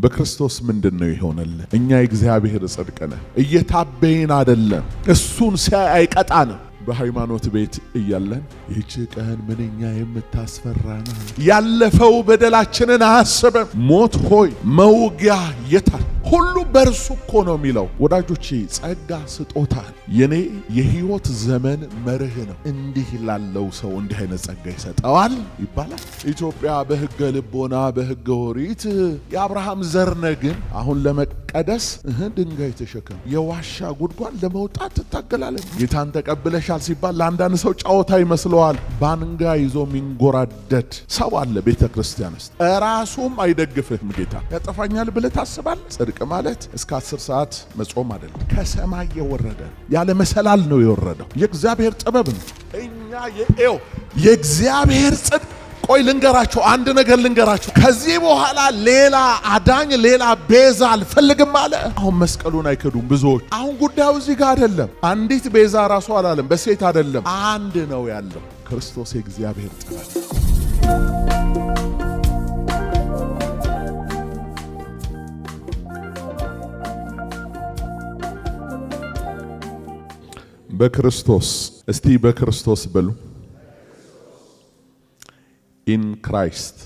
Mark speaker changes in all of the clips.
Speaker 1: በክርስቶስ ምንድነው ይሆነልን? እኛ የእግዚአብሔር ጽድቅ ነን። እየታበይን አይደለም። እሱን ሲያይ አይቀጣንም። በሃይማኖት ቤት እያለን ይህች ቀን ምንኛ የምታስፈራ ናት። ያለፈው በደላችንን አያስብም። ሞት ሆይ መውጊያ የታል? ሁሉ በእርሱ እኮ ነው የሚለው። ወዳጆቼ ጸጋ ስጦታ የኔ የህይወት ዘመን መርህ ነው። እንዲህ ላለው ሰው እንዲህ አይነት ጸጋ ይሰጠዋል ይባላል። ኢትዮጵያ በህገ ልቦና በህገ ኦሪት የአብርሃም ዘር ነህ፣ ግን አሁን ለመቀደስ ድንጋይ ተሸከም የዋሻ ጉድጓድ ለመውጣት ትታገላለህ። ጌታን ተቀብለሻል ሲባል ለአንዳንድ ሰው ጨዋታ ይመስለዋል። ባንጋ ይዞ የሚንጎራደድ ሰው አለ ቤተ ክርስቲያን ውስጥ። ራሱም አይደግፍህም። ጌታ ያጠፋኛል ብለህ ታስባለህ? ጽድቅ ማለት እስከ 10 ሰዓት መጾም አይደለም። ከሰማይ የወረደ ያለ መሰላል ነው የወረደው። የእግዚአብሔር ጥበብ ነው። እኛ የእግዚአብሔር ጽድቅ። ቆይ ልንገራችሁ፣ አንድ ነገር ልንገራችሁ። ከዚህ በኋላ ሌላ አዳኝ ሌላ ቤዛ አልፈልግም አለ። አሁን መስቀሉን አይከዱም ብዙዎች። አሁን ጉዳዩ እዚህ ጋር አይደለም። አንዲት ቤዛ ራሱ አላለም፣ በሴት አይደለም፣ አንድ ነው ያለው ክርስቶስ የእግዚአብሔር ጥበብ። በክርስቶስ እስቲ በክርስቶስ በሉ። ኢን ክራይስት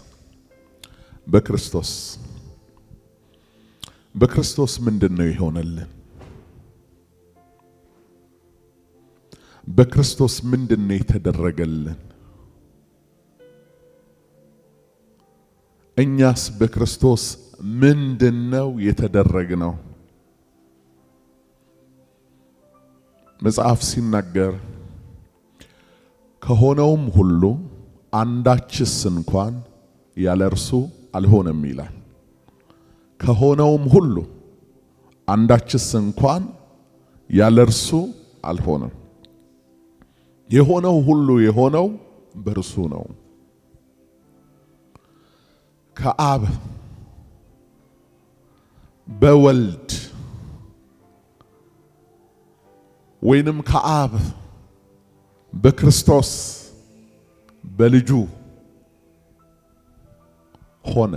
Speaker 1: በክርስቶስ ምንድነው ይሆነልን? በክርስቶስ ምንድነው የተደረገልን? እኛስ በክርስቶስ ምንድነው የተደረግነው? መጽሐፍ ሲናገር ከሆነውም ሁሉ አንዳችስ እንኳን ያለ እርሱ አልሆነም ይላል። ከሆነውም ሁሉ አንዳችስ እንኳን ያለ እርሱ አልሆነም። የሆነው ሁሉ የሆነው በእርሱ ነው። ከአብ በወልድ ወይንም ከአብ በክርስቶስ በልጁ ሆነ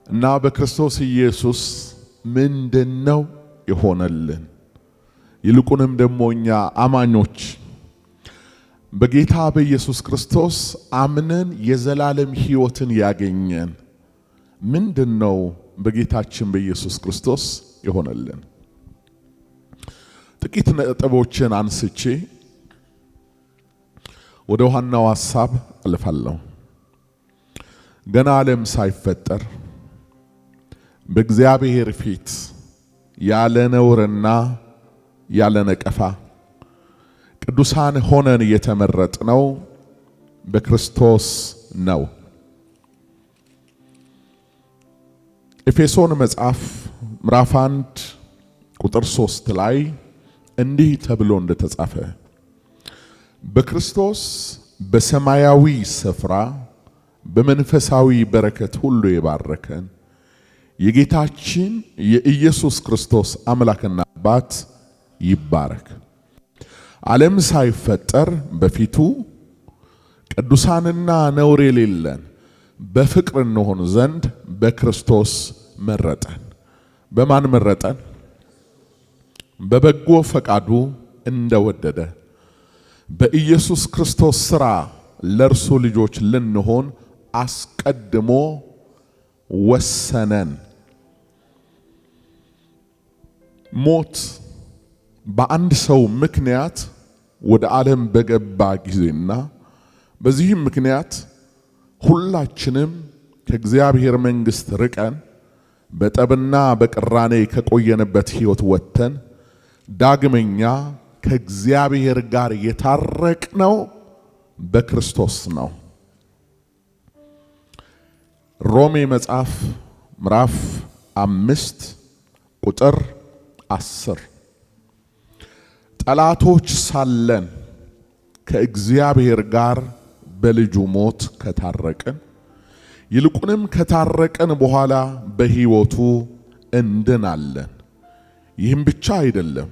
Speaker 1: እና በክርስቶስ ኢየሱስ ምንድነው የሆነልን? ይልቁንም ደግሞ እኛ አማኞች በጌታ በኢየሱስ ክርስቶስ አምነን የዘላለም ሕይወትን ያገኘን ምንድነው በጌታችን በኢየሱስ ክርስቶስ የሆነልን? ጥቂት ነጥቦችን አንስቼ ወደ ዋናው ሐሳብ አልፋለሁ። ገና ዓለም ሳይፈጠር በእግዚአብሔር ፊት ያለ ነውርና ያለ ነቀፋ ቅዱሳን ሆነን የተመረጥነው በክርስቶስ ነው። ኤፌሶን መጽሐፍ ምዕራፍ 1 ቁጥር 3 ላይ እንዲህ ተብሎ እንደተጻፈ በክርስቶስ በሰማያዊ ስፍራ በመንፈሳዊ በረከት ሁሉ የባረከን የጌታችን የኢየሱስ ክርስቶስ አምላክና አባት ይባረክ። ዓለም ሳይፈጠር በፊቱ ቅዱሳንና ነውር የሌለን በፍቅር እንሆን ዘንድ በክርስቶስ መረጠን። በማን መረጠን? በበጎ ፈቃዱ እንደወደደ በኢየሱስ ክርስቶስ ሥራ ለእርሱ ልጆች ልንሆን አስቀድሞ ወሰነን። ሞት በአንድ ሰው ምክንያት ወደ ዓለም በገባ ጊዜና በዚህም ምክንያት ሁላችንም ከእግዚአብሔር መንግሥት ርቀን በጠብና በቅራኔ ከቆየንበት ሕይወት ወጥተን ዳግመኛ ከእግዚአብሔር ጋር የታረቅነው በክርስቶስ ነው። ሮሜ መጽሐፍ ምዕራፍ 5 ቁጥር 10 ጠላቶች ሳለን ከእግዚአብሔር ጋር በልጁ ሞት ከታረቅን ይልቁንም ከታረቅን በኋላ በሕይወቱ እንድናለን። ይህም ብቻ አይደለም፣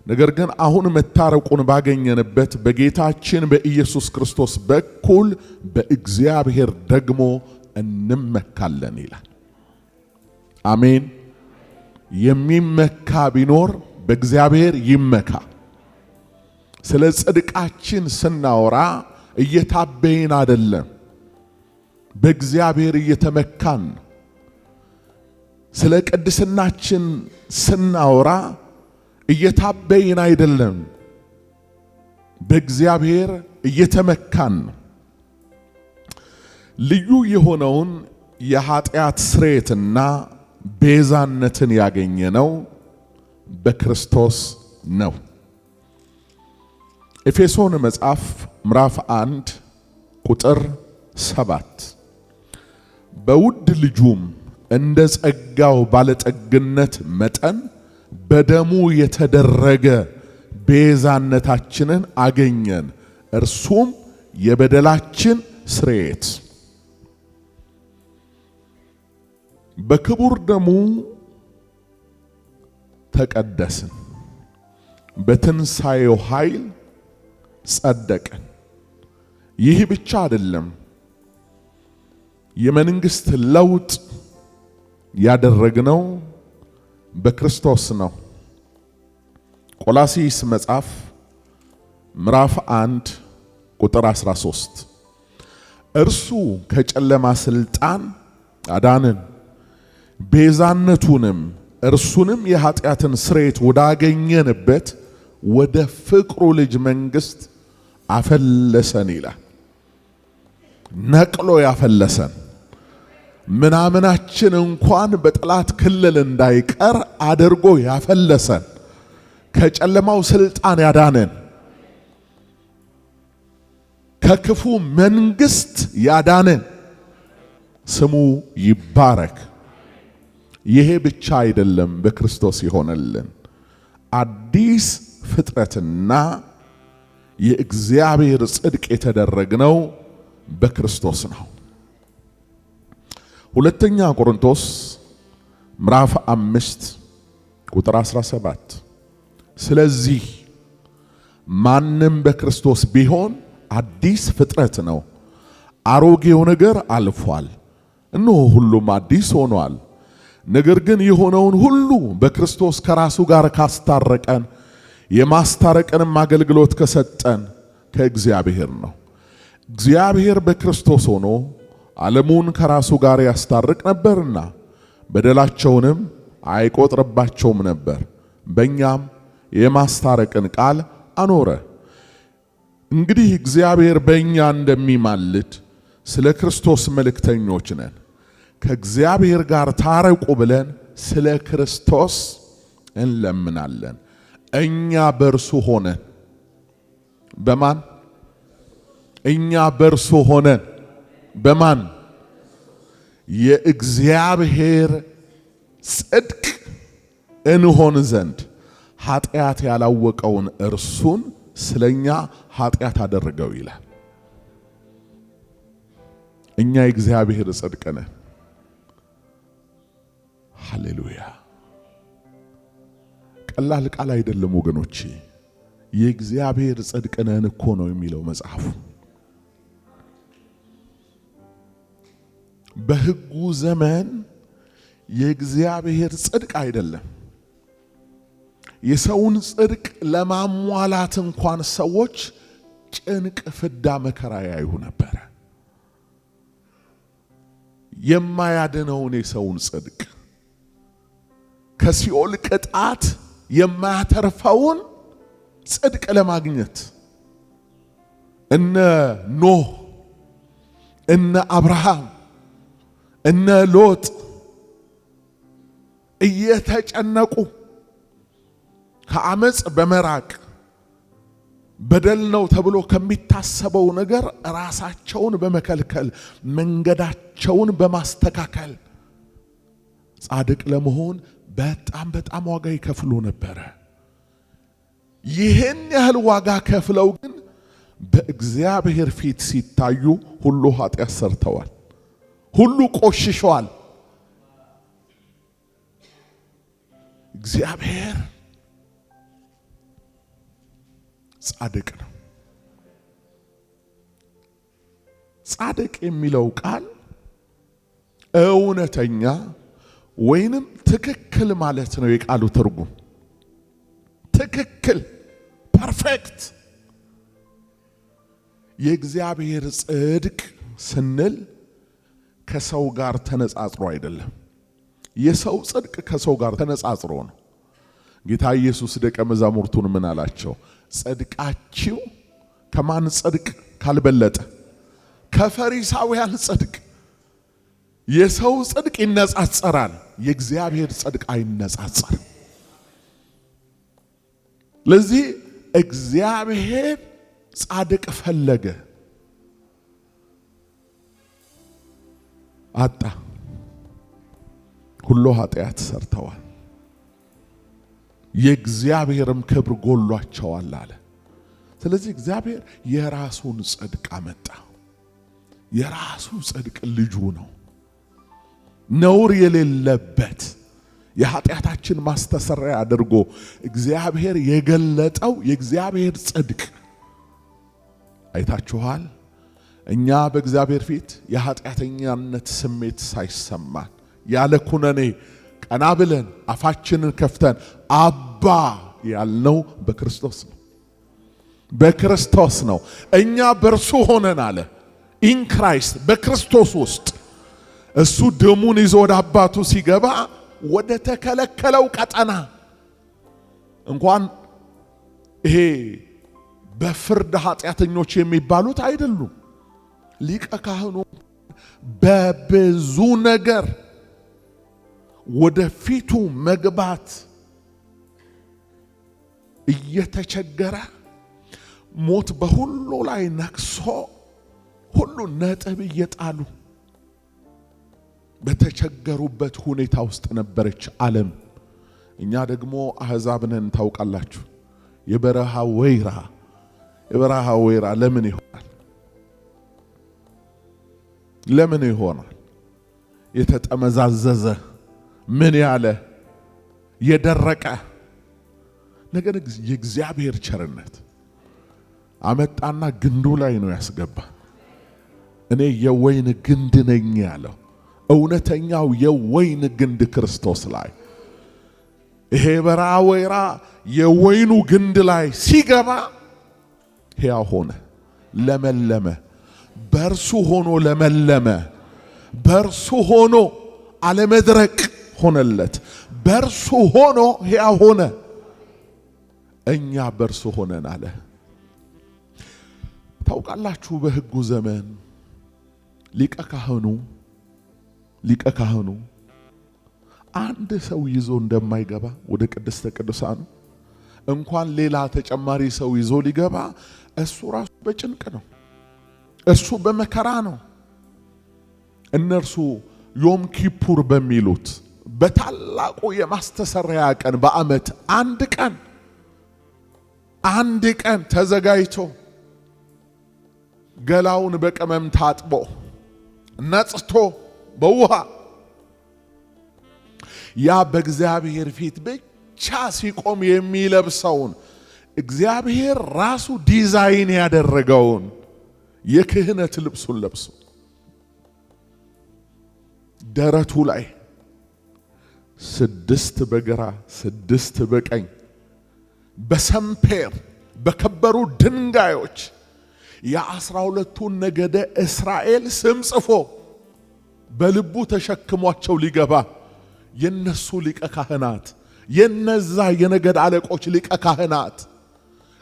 Speaker 1: ነገር ግን አሁን መታረቁን ባገኘንበት በጌታችን በኢየሱስ ክርስቶስ በኩል በእግዚአብሔር ደግሞ እንመካለን ይላል። አሜን። የሚመካ ቢኖር በእግዚአብሔር ይመካ። ስለ ጽድቃችን ስናወራ እየታበይን አይደለም፣ በእግዚአብሔር እየተመካን። ስለ ቅድስናችን ስናወራ እየታበይን አይደለም፣ በእግዚአብሔር እየተመካን። ልዩ የሆነውን የኃጢአት ስርየትና ቤዛነትን ያገኘነው በክርስቶስ ነው። ኤፌሶን መጽሐፍ ምዕራፍ 1 ቁጥር 7 በውድ ልጁም እንደ ጸጋው ባለጠግነት መጠን በደሙ የተደረገ ቤዛነታችንን አገኘን፣ እርሱም የበደላችን ስርየት። በክቡር ደሙ ተቀደስን፣ በትንሣኤው ኃይል ጸደቅን። ይህ ብቻ አይደለም፣ የመንግስት ለውጥ ያደረግነው በክርስቶስ ነው። ቆላስይስ መጽሐፍ ምዕራፍ 1 ቁጥር 13 እርሱ ከጨለማ ስልጣን አዳነን፣ ቤዛነቱንም እርሱንም የኃጢአትን ስርየት ወዳገኘንበት ወደ ፍቅሩ ልጅ መንግስት አፈለሰን ይላል። ነቅሎ ያፈለሰን፣ ምናምናችን እንኳን በጠላት ክልል እንዳይቀር አድርጎ ያፈለሰን፣ ከጨለማው ስልጣን ያዳነን፣ ከክፉ መንግስት ያዳነን ስሙ ይባረክ። ይሄ ብቻ አይደለም፣ በክርስቶስ ይሆነልን አዲስ ፍጥረትና የእግዚአብሔር ጽድቅ የተደረግነው በክርስቶስ ነው። ሁለተኛ ቆሮንቶስ ምዕራፍ 5 ቁጥር 17 ስለዚህ ማንም በክርስቶስ ቢሆን አዲስ ፍጥረት ነው፣ አሮጌው ነገር አልፏል፣ እነሆ ሁሉም አዲስ ሆኗል። ነገር ግን የሆነውን ሁሉ በክርስቶስ ከራሱ ጋር ካስታረቀን የማስታረቅንም አገልግሎት ከሰጠን ከእግዚአብሔር ነው። እግዚአብሔር በክርስቶስ ሆኖ ዓለሙን ከራሱ ጋር ያስታርቅ ነበርና በደላቸውንም አይቆጥርባቸውም ነበር፣ በእኛም የማስታረቅን ቃል አኖረ። እንግዲህ እግዚአብሔር በእኛ እንደሚማልድ ስለ ክርስቶስ መልእክተኞች ነን። ከእግዚአብሔር ጋር ታረቁ ብለን ስለ ክርስቶስ እንለምናለን። እኛ በእርሱ ሆነን በማን? እኛ በእርሱ ሆነን በማን? የእግዚአብሔር ጽድቅ እንሆን ዘንድ ኃጢአት ያላወቀውን እርሱን ስለኛ ኃጢአት አደረገው ይላል። እኛ የእግዚአብሔር ጽድቅ ነን። ሃሌሉያ! ቀላል ቃል አይደለም ወገኖቼ። የእግዚአብሔር ጽድቅ ነን እኮ ነው የሚለው መጽሐፉ። በሕጉ ዘመን የእግዚአብሔር ጽድቅ አይደለም። የሰውን ጽድቅ ለማሟላት እንኳን ሰዎች ጭንቅ፣ ፍዳ፣ መከራ ያዩ ነበር። የማያድነውን የሰውን ጽድቅ ከሲኦል ቅጣት የማያተርፈውን ጽድቅ ለማግኘት እነ ኖህ፣ እነ አብርሃም፣ እነ ሎጥ እየተጨነቁ ከአመጽ በመራቅ በደል ነው ተብሎ ከሚታሰበው ነገር ራሳቸውን በመከልከል መንገዳቸውን በማስተካከል ጻድቅ ለመሆን በጣም ዋጋ ይከፍሉ ነበረ። ይህን ያህል ዋጋ ከፍለው ግን በእግዚአብሔር ፊት ሲታዩ ሁሉ ኃጢአት ሰርተዋል፣ ሁሉ ቆሽሸዋል። እግዚአብሔር ጻድቅ ነው። ጻድቅ የሚለው ቃል እውነተኛ ወይንም ትክክል ማለት ነው የቃሉ ትርጉም። ትክክል ፐርፌክት። የእግዚአብሔር ጽድቅ ስንል ከሰው ጋር ተነጻጽሮ አይደለም። የሰው ጽድቅ ከሰው ጋር ተነጻጽሮ ነው። ጌታ ኢየሱስ ደቀ መዛሙርቱን ምን አላቸው? ጽድቃችሁ ከማን ጽድቅ ካልበለጠ? ከፈሪሳውያን ጽድቅ። የሰው ጽድቅ ይነጻጸራል፣ የእግዚአብሔር ጽድቅ አይነጻጸርም። ለዚህ እግዚአብሔር ጻድቅ ፈለገ፣ አጣ። ሁሉ ኃጢአት ሰርተዋል፣ የእግዚአብሔርም ክብር ጎሏቸዋል አለ። ስለዚህ እግዚአብሔር የራሱን ጽድቅ አመጣ። የራሱ ጽድቅ ልጁ ነው፣ ነውር የሌለበት የኃጢአታችን ማስተሰሪያ አድርጎ እግዚአብሔር የገለጠው የእግዚአብሔር ጽድቅ አይታችኋል። እኛ በእግዚአብሔር ፊት የኃጢአተኛነት ስሜት ሳይሰማን ያለ ኩነኔ ቀና ብለን አፋችንን ከፍተን አባ ያልነው በክርስቶስ ነው። በክርስቶስ ነው። እኛ በእርሱ ሆነን አለ ኢን ክራይስት፣ በክርስቶስ ውስጥ እሱ ደሙን ይዞ ወደ አባቱ ሲገባ ወደ ተከለከለው ቀጠና እንኳን ይሄ በፍርድ ኃጢአተኞች የሚባሉት አይደሉም። ሊቀ ካህኑ በብዙ ነገር ወደ ፊቱ መግባት እየተቸገረ ሞት በሁሉ ላይ ነክሶ ሁሉ ነጥብ እየጣሉ በተቸገሩበት ሁኔታ ውስጥ ነበረች ዓለም። እኛ ደግሞ አሕዛብ ነን። ታውቃላችሁ፣ የበረሃ ወይራ ለምን ይሆናል? ለምን ይሆናል? የተጠመዛዘዘ ምን ያለ የደረቀ ነገር የእግዚአብሔር ቸርነት አመጣና ግንዱ ላይ ነው ያስገባ። እኔ የወይን ግንድ ነኝ ያለው እውነተኛው የወይን ግንድ ክርስቶስ ላይ ይሄ በረሃ ወይራ የወይኑ ግንድ ላይ ሲገባ ሕያው ሆነ፣ ለመለመ። በእርሱ ሆኖ ለመለመ፣ በእርሱ ሆኖ አለመድረቅ ሆነለት፣ በእርሱ ሆኖ ሕያው ሆነ። እኛ በእርሱ ሆነን አለ። ታውቃላችሁ በሕጉ ዘመን ሊቀ ካህኑ አንድ ሰው ይዞ እንደማይገባ ወደ ቅድስተ ቅዱሳኑ እንኳን ሌላ ተጨማሪ ሰው ይዞ ሊገባ እሱ ራሱ በጭንቅ ነው፣ እሱ በመከራ ነው። እነርሱ ዮም ኪፑር በሚሉት በታላቁ የማስተሰሪያ ቀን በዓመት አንድ ቀን ተዘጋጅቶ ገላውን በቅመም ታጥቦ ነጽቶ በውሃ ያ በእግዚአብሔር ፊት ብቻ ሲቆም የሚለብሰውን እግዚአብሔር ራሱ ዲዛይን ያደረገውን የክህነት ልብሱን ለብሶ ደረቱ ላይ 6 በግራ 6 በቀኝ በሰምፔር በከበሩ ድንጋዮች የ12ቱን ነገደ እስራኤል ስም ጽፎ በልቡ ተሸክሟቸው ሊገባ የነሱ ሊቀ ካህናት የነዛ የነገድ አለቆች ሊቀ ካህናት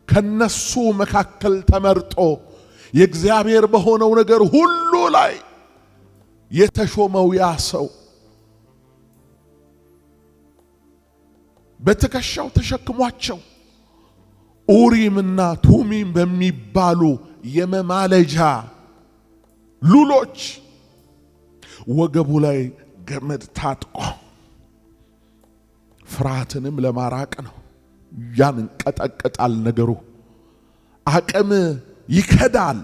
Speaker 1: ከነሱ መካከል ተመርጦ የእግዚአብሔር በሆነው ነገር ሁሉ ላይ የተሾመው ያ ሰው በትከሻው ተሸክሟቸው ኡሪምና ቱሚም በሚባሉ የመማለጃ ሉሎች ወገቡ ላይ ገመድ ታጥቆ ፍርሃትንም ለማራቅ ነው። ያንቀጠቅጣል ነገሩ፣ አቅም ይከዳል፣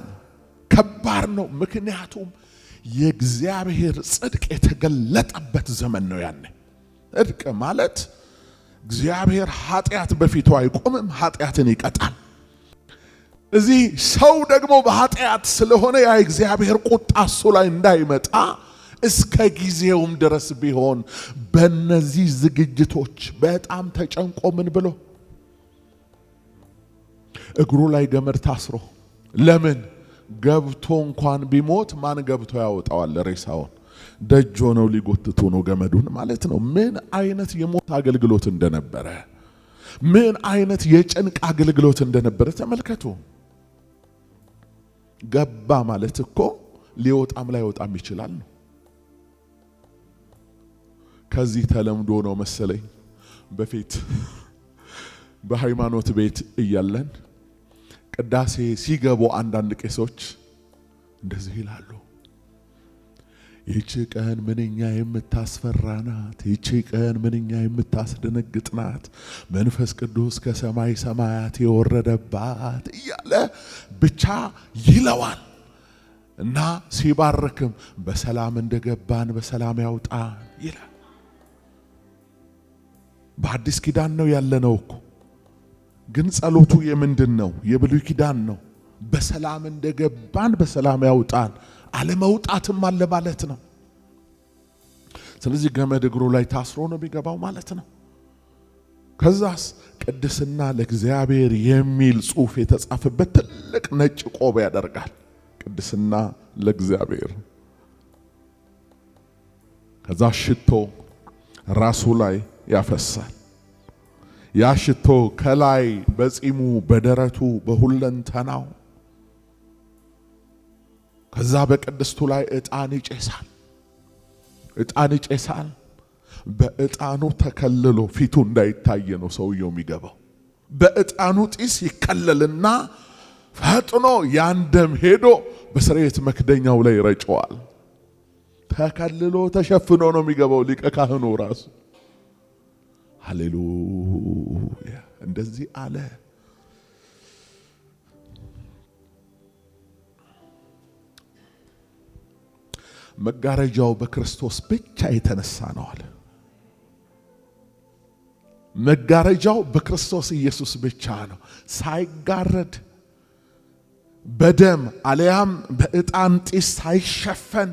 Speaker 1: ከባድ ነው። ምክንያቱም የእግዚአብሔር ጽድቅ የተገለጠበት ዘመን ነው። ያኔ ጽድቅ ማለት እግዚአብሔር ኃጢአት በፊቱ አይቆምም፣ ኃጢአትን ይቀጣል። እዚህ ሰው ደግሞ በኃጢአት ስለሆነ ያ እግዚአብሔር ቁጣ እሱ ላይ እንዳይመጣ እስከ ጊዜውም ድረስ ቢሆን በእነዚህ ዝግጅቶች በጣም ተጨንቆ ምን ብሎ እግሩ ላይ ገመድ ታስሮ ለምን ገብቶ እንኳን ቢሞት ማን ገብቶ ያወጣዋል ሬሳውን? ደጅ ሆነው ሊጎትቱ ነው ገመዱን ማለት ነው። ምን አይነት የሞት አገልግሎት እንደነበረ፣ ምን አይነት የጭንቅ አገልግሎት እንደነበረ ተመልከቱ። ገባ ማለት እኮ ሊወጣም ላይወጣም ይችላል ነው። ከዚህ ተለምዶ ነው መሰለኝ በፊት በሃይማኖት ቤት እያለን ቅዳሴ ሲገቡ አንዳንድ ቄሶች እንደዚህ ይላሉ፣ ይህች ቀን ምንኛ የምታስፈራናት፣ ይህች ቀን ምንኛ የምታስደነግጥናት፣ መንፈስ ቅዱስ ከሰማይ ሰማያት የወረደባት እያለ ብቻ ይለዋል። እና ሲባርክም በሰላም እንደገባን በሰላም ያውጣን ይላል። በአዲስ ኪዳን ነው ያለነው እኮ፣ ግን ጸሎቱ የምንድን ነው? የብሉይ ኪዳን ነው። በሰላም እንደገባን በሰላም ያውጣን፣ አለመውጣትም አለ ማለት ነው። ስለዚህ ገመድ እግሩ ላይ ታስሮ ነው የሚገባው ማለት ነው። ከዛስ ቅድስና ለእግዚአብሔር የሚል ጽሑፍ የተጻፈበት ትልቅ ነጭ ቆብ ያደርጋል። ቅድስና ለእግዚአብሔር። ከዛ ሽቶ ራሱ ላይ ያፈሳል። ያ ሽቶ ከላይ በጺሙ በደረቱ በሁለንተናው፣ ከዛ በቅድስቱ ላይ ዕጣን ይጨሳል። ዕጣን ይጨሳል። በዕጣኑ ተከልሎ ፊቱ እንዳይታይ ነው ሰውየው የሚገባው። በዕጣኑ ጢስ ይከለልና ፈጥኖ ያን ደም ሄዶ በስርየት መክደኛው ላይ ይረጨዋል። ተከልሎ ተሸፍኖ ነው የሚገባው ሊቀ ካህኑ ራሱ። ሃሌሉያ! እንደዚህ አለ። መጋረጃው በክርስቶስ ብቻ የተነሳ ነው አለ። መጋረጃው በክርስቶስ ኢየሱስ ብቻ ነው። ሳይጋረድ በደም አለያም በዕጣን ጢስ ሳይሸፈን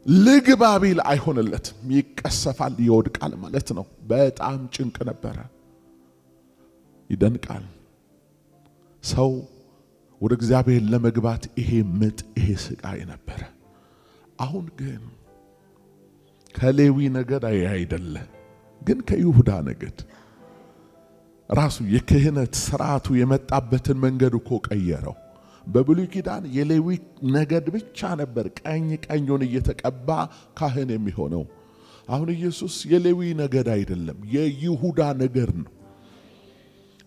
Speaker 1: ልግባ ቢል አይሆንለትም። ይቀሰፋል፣ ይወድቃል ማለት ነው። በጣም ጭንቅ ነበረ። ይደንቃል። ሰው ወደ እግዚአብሔር ለመግባት ይሄ ምጥ፣ ይሄ ስቃይ ነበረ። አሁን ግን ከሌዊ ነገድ አይደለ፣ ግን ከይሁዳ ነገድ ራሱ የክህነት ስርዓቱ የመጣበትን መንገድ እኮ ቀየረው። በብሉይ ኪዳን የሌዊ ነገድ ብቻ ነበር ቀኝ ቀኙን እየተቀባ ካህን የሚሆነው። አሁን ኢየሱስ የሌዊ ነገድ አይደለም፣ የይሁዳ ነገድ ነው።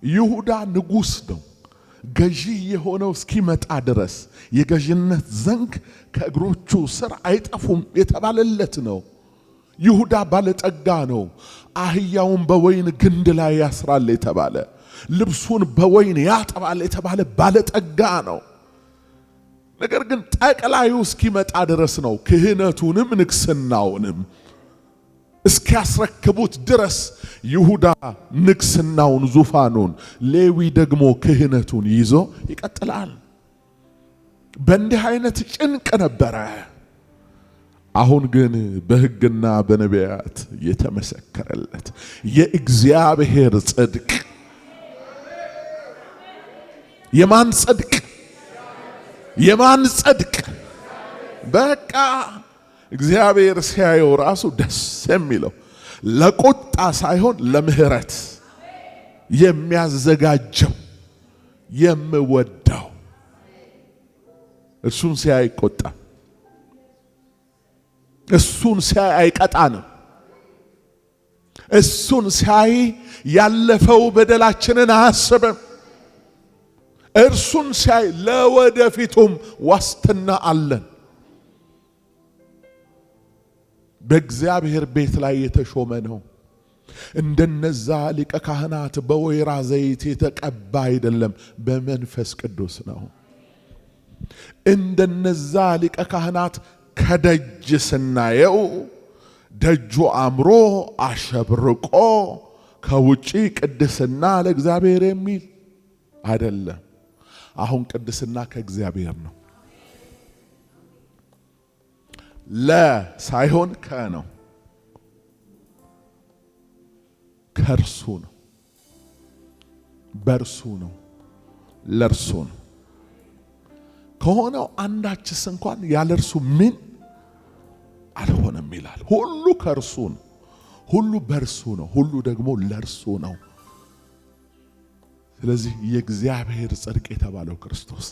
Speaker 1: ይሁዳ ንጉስ ነው። ገዢ የሆነው እስኪመጣ ድረስ የገዥነት ዘንግ ከእግሮቹ ስር አይጠፉም የተባለለት ነው። ይሁዳ ባለጠጋ ነው። አህያውን በወይን ግንድ ላይ ያስራል የተባለ፣ ልብሱን በወይን ያጠባል የተባለ ባለጠጋ ነው። ነገር ግን ጠቅላዩ እስኪመጣ ድረስ ነው ክህነቱንም ንግስናውንም እስኪያስረክቡት ድረስ ይሁዳ ንግስናውን ዙፋኑን፣ ሌዊ ደግሞ ክህነቱን ይዞ ይቀጥላል። በእንዲህ አይነት ጭንቅ ነበረ። አሁን ግን በሕግና በነቢያት የተመሰከረለት የእግዚአብሔር ጽድቅ። የማን ጽድቅ? የማን ጽድቅ? በቃ እግዚአብሔር ሲያየው ራሱ ደስ የሚለው ለቁጣ ሳይሆን ለምህረት የሚያዘጋጀው የምወደው እሱን ሲያይ አይቆጣም። እሱን ሲያይ አይቀጣንም። እሱን ሲያይ ያለፈው በደላችንን አያስብም። እርሱን ሲያይ ለወደፊቱም ዋስትና አለን። በእግዚአብሔር ቤት ላይ የተሾመ ነው። እንደነዛ ሊቀ ካህናት በወይራ ዘይት የተቀባ አይደለም፣ በመንፈስ ቅዱስ ነው። እንደነዛ ሊቀ ካህናት ከደጅ ስናየው ደጁ አምሮ አሸብርቆ ከውጪ ቅድስና ለእግዚአብሔር የሚል አይደለም። አሁን ቅድስና ከእግዚአብሔር ነው። ለሳይሆን ነው። ከእርሱ ነው፣ በእርሱ ነው፣ ለእርሱ ነው። ከሆነው አንዳችስ እንኳን ያለ እርሱ ምን አልሆነም ይላል። ሁሉ ከእርሱ ነው፣ ሁሉ በእርሱ ነው፣ ሁሉ ደግሞ ለእርሱ ነው። ስለዚህ የእግዚአብሔር ጽድቅ የተባለው ክርስቶስ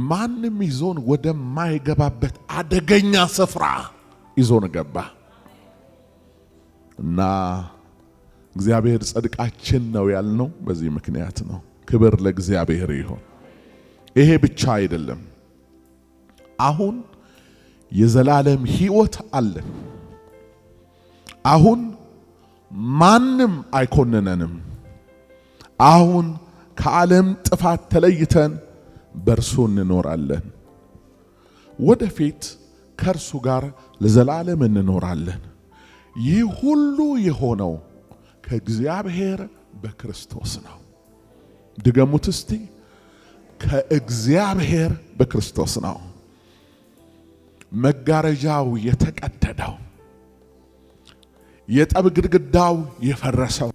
Speaker 1: ማንም ይዞን ወደማይገባበት አደገኛ ስፍራ ይዞን ገባ እና እግዚአብሔር ጽድቃችን ነው ያልነው በዚህ ምክንያት ነው። ክብር ለእግዚአብሔር ይሁን። ይሄ ብቻ አይደለም፣ አሁን የዘላለም ሕይወት አለን። አሁን ማንም አይኮንነንም። አሁን ከዓለም ጥፋት ተለይተን በእርሱ እንኖራለን። ወደፊት ከእርሱ ጋር ለዘላለም እንኖራለን። ይህ ሁሉ የሆነው ከእግዚአብሔር በክርስቶስ ነው። ድገሙት እስቲ፣ ከእግዚአብሔር በክርስቶስ ነው። መጋረጃው የተቀደደው፣ የጠብ ግድግዳው የፈረሰው፣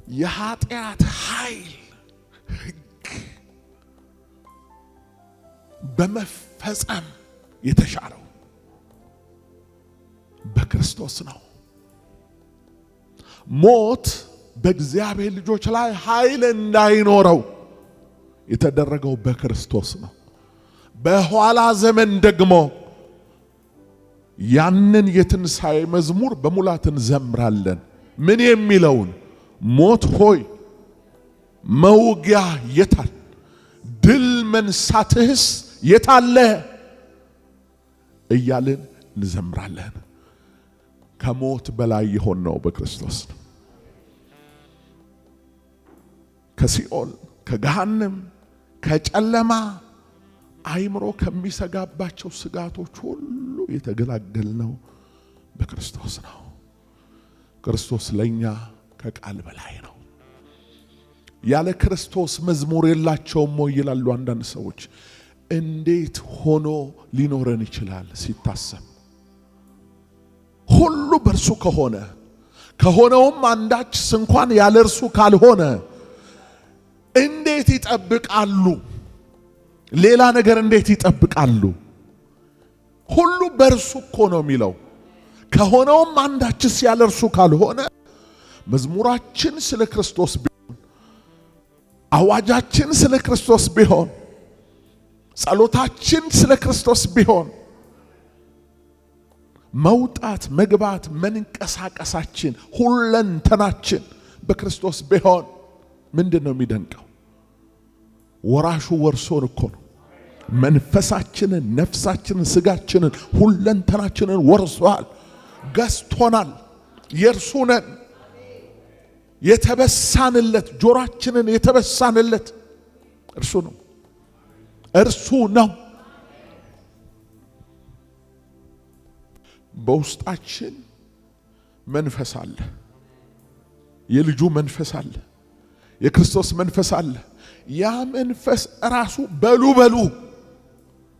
Speaker 1: የኃጢአት ኃይል ሕግ በመፈጸም የተሻረው በክርስቶስ ነው። ሞት በእግዚአብሔር ልጆች ላይ ኃይል እንዳይኖረው የተደረገው በክርስቶስ ነው። በኋላ ዘመን ደግሞ ያንን የትንሣኤ መዝሙር በሙላት እንዘምራለን። ምን የሚለውን? ሞት ሆይ መውጊያ የታል? ድል መንሳትህስ የታለ? እያልን እንዘምራለን። ከሞት በላይ የሆነው በክርስቶስ ነው። ከሲኦል፣ ከገሃነም፣ ከጨለማ አይምሮ ከሚሰጋባቸው ስጋቶች ሁሉ የተገላገልነው በክርስቶስ ነው። ክርስቶስ ለኛ ከቃል በላይ ነው። ያለ ክርስቶስ መዝሙር የላቸውም ወይ ይላሉ አንዳንድ ሰዎች። እንዴት ሆኖ ሊኖረን ይችላል ሲታሰብ? ሁሉ በእርሱ ከሆነ ከሆነውም አንዳች እንኳን ያለ እርሱ ካልሆነ እንዴት ይጠብቃሉ? ሌላ ነገር እንዴት ይጠብቃሉ? ሁሉ በእርሱ እኮ ነው የሚለው። ከሆነውም አንዳችስ ያለ እርሱ ካልሆነ መዝሙራችን ስለ ክርስቶስ ቢሆን፣ አዋጃችን ስለ ክርስቶስ ቢሆን፣ ጸሎታችን ስለ ክርስቶስ ቢሆን፣ መውጣት መግባት መንቀሳቀሳችን ሁለንተናችን በክርስቶስ ቢሆን ምንድን ነው የሚደንቀው? ወራሹ ወርሶን እኮ ነው። መንፈሳችንን፣ ነፍሳችንን፣ ስጋችንን፣ ሁለንተናችንን ወርሷል፣ ገዝቶናል። የእርሱ ነን። የተበሳንለት፣ ጆሮአችንን የተበሳንለት እርሱ ነው። እርሱ ነው። በውስጣችን መንፈስ አለ። የልጁ መንፈስ አለ። የክርስቶስ መንፈስ አለ። ያ መንፈስ ራሱ በሉ በሉ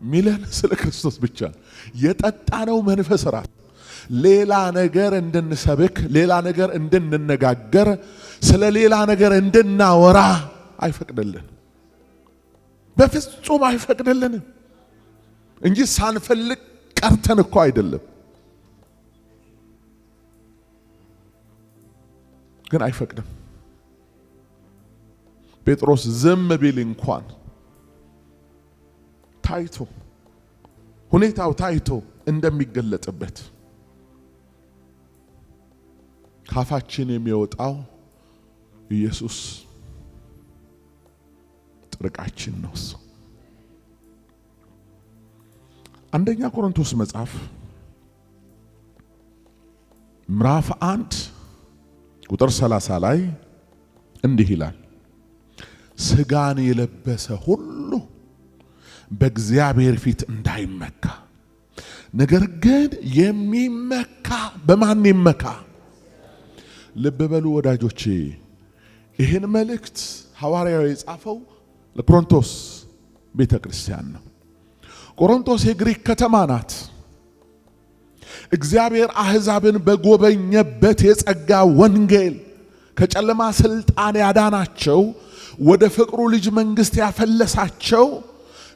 Speaker 1: ሚለን ስለ ክርስቶስ ብቻ የጠጣነው መንፈስ ራሱ ሌላ ነገር እንድንሰብክ፣ ሌላ ነገር እንድንነጋገር፣ ስለ ሌላ ነገር እንድናወራ አይፈቅድልን። በፍጹም አይፈቅድልንም እንጂ ሳንፈልግ ቀርተን እኮ አይደለም። ግን አይፈቅድም። ጴጥሮስ ዝም ቢል እንኳን ታይቶ ሁኔታው ታይቶ እንደሚገለጥበት ካፋችን የሚወጣው ኢየሱስ ጥርቃችን ነው። አንደኛ ቆሮንቶስ መጽሐፍ ምዕራፍ 1 ቁጥር 30 ላይ እንዲህ ይላል፣ ስጋን የለበሰ ሁሉ በእግዚአብሔር ፊት እንዳይመካ፣ ነገር ግን የሚመካ በማን ይመካ? ልብ በሉ ወዳጆቼ፣ ይህን መልእክት ሐዋርያው የጻፈው ለቆሮንቶስ ቤተክርስቲያን ነው። ቆሮንቶስ የግሪክ ከተማ ናት። እግዚአብሔር አሕዛብን በጎበኘበት የጸጋ ወንጌል ከጨለማ ስልጣን ያዳናቸው ወደ ፍቅሩ ልጅ መንግስት ያፈለሳቸው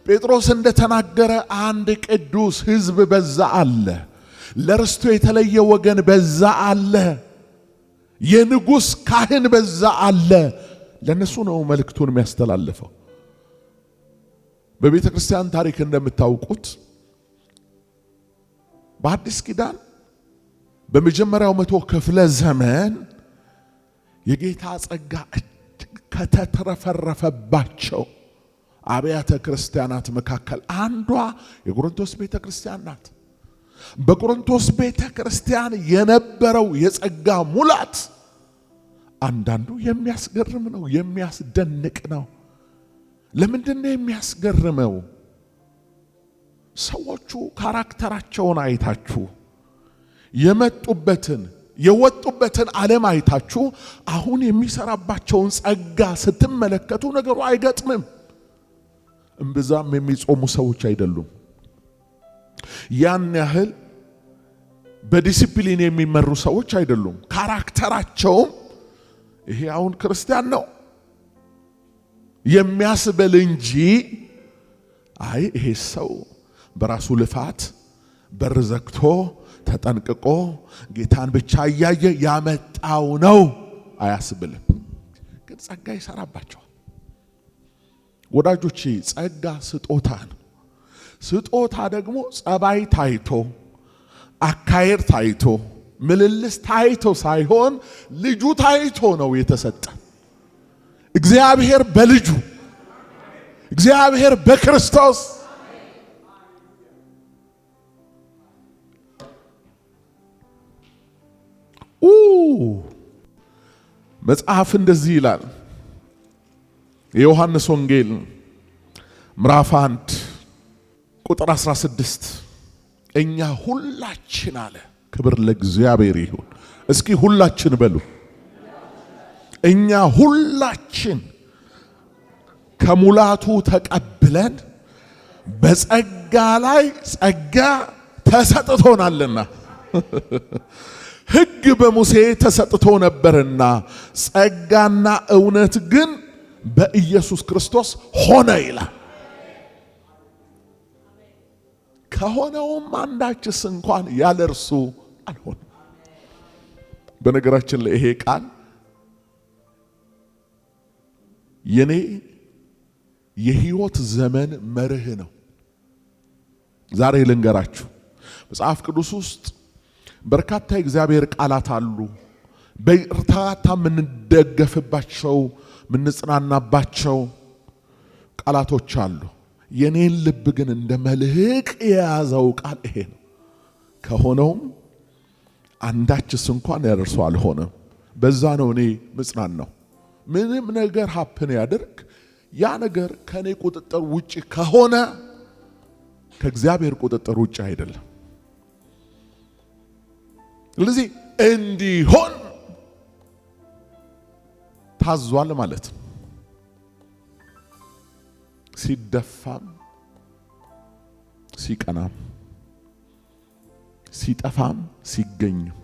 Speaker 1: ጴጥሮስ እንደተናገረ አንድ ቅዱስ ሕዝብ በዛ አለ። ለርስቱ የተለየ ወገን በዛ አለ። የንጉሥ ካህን በዛ አለ። ለነሱ ነው መልእክቱን የሚያስተላልፈው። በቤተ ክርስቲያን ታሪክ እንደምታውቁት በአዲስ ኪዳን በመጀመሪያው 100 ክፍለ ዘመን የጌታ ጸጋ ከተትረፈረፈባቸው አብያተ ክርስቲያናት መካከል አንዷ የቆሮንቶስ ቤተ ክርስቲያን ናት። በቆሮንቶስ ቤተ ክርስቲያን የነበረው የጸጋ ሙላት አንዳንዱ የሚያስገርም ነው፣ የሚያስደንቅ ነው። ለምንድነው የሚያስገርመው? ሰዎቹ ካራክተራቸውን አይታችሁ የወጡበትን ዓለም አይታችሁ አሁን የሚሰራባቸውን ጸጋ ስትመለከቱ ነገሩ አይገጥምም። እምብዛም የሚጾሙ ሰዎች አይደሉም። ያን ያህል በዲሲፕሊን የሚመሩ ሰዎች አይደሉም። ካራክተራቸውም ይሄ አሁን ክርስቲያን ነው የሚያስበል እንጂ አይ ይሄ ሰው በራሱ ልፋት በር ዘግቶ ተጠንቅቆ ጌታን ብቻ እያየ ያመጣው ነው አያስብልም። ግን ጸጋ ይሰራባቸዋል። ወዳጆቼ ጸጋ ስጦታ ነው። ስጦታ ደግሞ ጸባይ ታይቶ አካሄድ ታይቶ ምልልስ ታይቶ ሳይሆን ልጁ ታይቶ ነው የተሰጠ። እግዚአብሔር በልጁ እግዚአብሔር በክርስቶስ መጽሐፍ እንደዚህ ይላል። የዮሐንስ ወንጌል ምዕራፍ 1 ቁጥር 16 እኛ ሁላችን አለ። ክብር ለእግዚአብሔር ይሁን። እስኪ ሁላችን በሉ። እኛ ሁላችን ከሙላቱ ተቀብለን በጸጋ ላይ ጸጋ ተሰጥቶናልና ሕግ በሙሴ ተሰጥቶ ነበርና ጸጋና እውነት ግን በኢየሱስ ክርስቶስ ሆነ ይላል። ከሆነውም አንዳችስ እንኳን ያለ እርሱ አልሆነ። በነገራችን ላይ ይሄ ቃል የኔ የህይወት ዘመን መርህ ነው። ዛሬ ልንገራችሁ፣ መጽሐፍ ቅዱስ ውስጥ በርካታ የእግዚአብሔር ቃላት አሉ። በእርታታ የምንደገፍባቸው የምንጽናናባቸው ቃላቶች አሉ። የኔን ልብ ግን እንደ መልህቅ የያዘው ቃል ይሄ ነው። ከሆነውም አንዳችስ እንኳን ያደርሱ አልሆነም። በዛ ነው እኔ ምጽናናው። ምንም ነገር ሀፕን ያደርግ ያ ነገር ከኔ ቁጥጥር ውጪ ከሆነ ከእግዚአብሔር ቁጥጥር ውጪ አይደለም። ስለዚህ እንዲሆን ታዟል ማለት ነው። ሲደፋም ሲቀናም ሲጠፋም ሲገኝም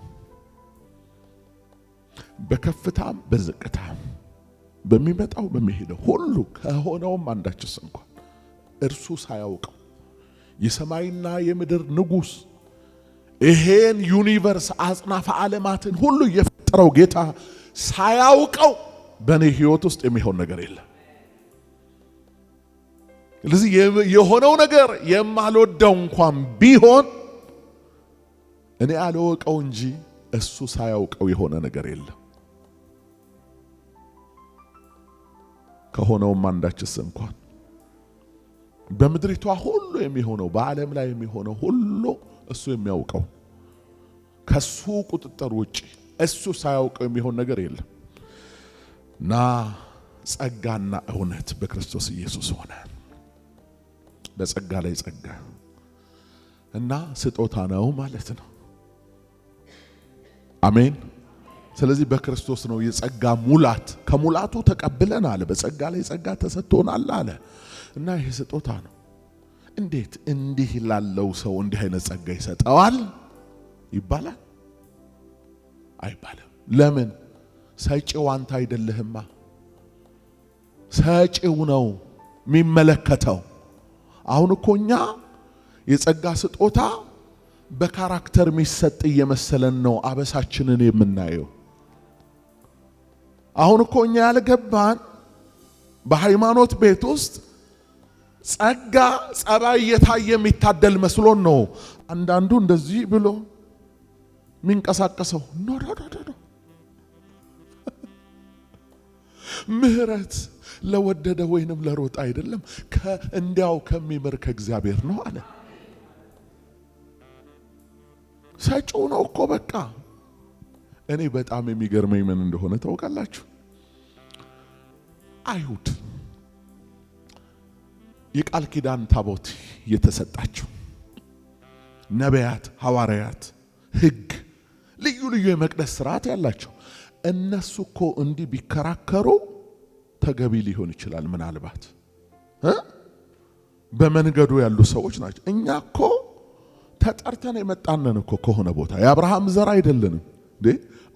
Speaker 1: በከፍታም በዝቅታም በሚመጣው በሚሄደው ሁሉ ከሆነውም አንዳችስ እንኳን እርሱ ሳያውቀው የሰማይና የምድር ንጉሥ ይሄን ዩኒቨርስ አጽናፈ ዓለማትን ሁሉ የፈጠረው ጌታ ሳያውቀው በእኔ ህይወት ውስጥ የሚሆን ነገር የለም። ስለዚህ የሆነው ነገር የማልወደው እንኳን ቢሆን እኔ አልወቀው እንጂ እሱ ሳያውቀው የሆነ ነገር የለም። ከሆነውም አንዳችስ እንኳን በምድሪቷ ሁሉ የሚሆነው በዓለም ላይ የሚሆነው ሁሉ እሱ የሚያውቀው ከሱ ቁጥጥር ውጪ እሱ ሳያውቀው የሚሆን ነገር የለም። ና ጸጋና እውነት በክርስቶስ ኢየሱስ ሆነ። በጸጋ ላይ ጸጋ እና ስጦታ ነው ማለት ነው። አሜን። ስለዚህ በክርስቶስ ነው የጸጋ ሙላት። ከሙላቱ ተቀብለናል፣ በጸጋ ላይ ጸጋ ተሰጥቶናል አለ እና ይሄ ስጦታ ነው። እንዴት እንዲህ ላለው ሰው እንዲህ አይነት ጸጋ ይሰጠዋል ይባላል? አይባልም። ለምን? ሰጪው አንተ አይደለህማ። ሰጪው ነው የሚመለከተው። አሁን እኮ እኛ የጸጋ ስጦታ በካራክተር የሚሰጥ እየመሰለን ነው አበሳችንን የምናየው። አሁን እኮ እኛ ያልገባን በሃይማኖት ቤት ውስጥ ጸጋ ጸባይ እየታየ የሚታደል መስሎን ነው አንዳንዱ እንደዚህ ብሎ ሚንቀሳቀሰው። ኖ ምህረት ለወደደ ወይንም ለሮጣ አይደለም፣ እንዲያው ከሚምር ከእግዚአብሔር ነው አለ። ሰጪው ነው እኮ በቃ። እኔ በጣም የሚገርመኝ ምን እንደሆነ ታውቃላችሁ? አይሁድ የቃል ኪዳን ታቦት የተሰጣቸው ነቢያት፣ ሐዋርያት፣ ሕግ፣ ልዩ ልዩ የመቅደስ ስርዓት ያላቸው እነሱ እኮ እንዲህ ቢከራከሩ ተገቢ ሊሆን ይችላል። ምናልባት በመንገዱ ያሉ ሰዎች ናቸው። እኛ እኮ ተጠርተን የመጣነን እኮ ከሆነ ቦታ የአብርሃም ዘር አይደለንም እንዴ?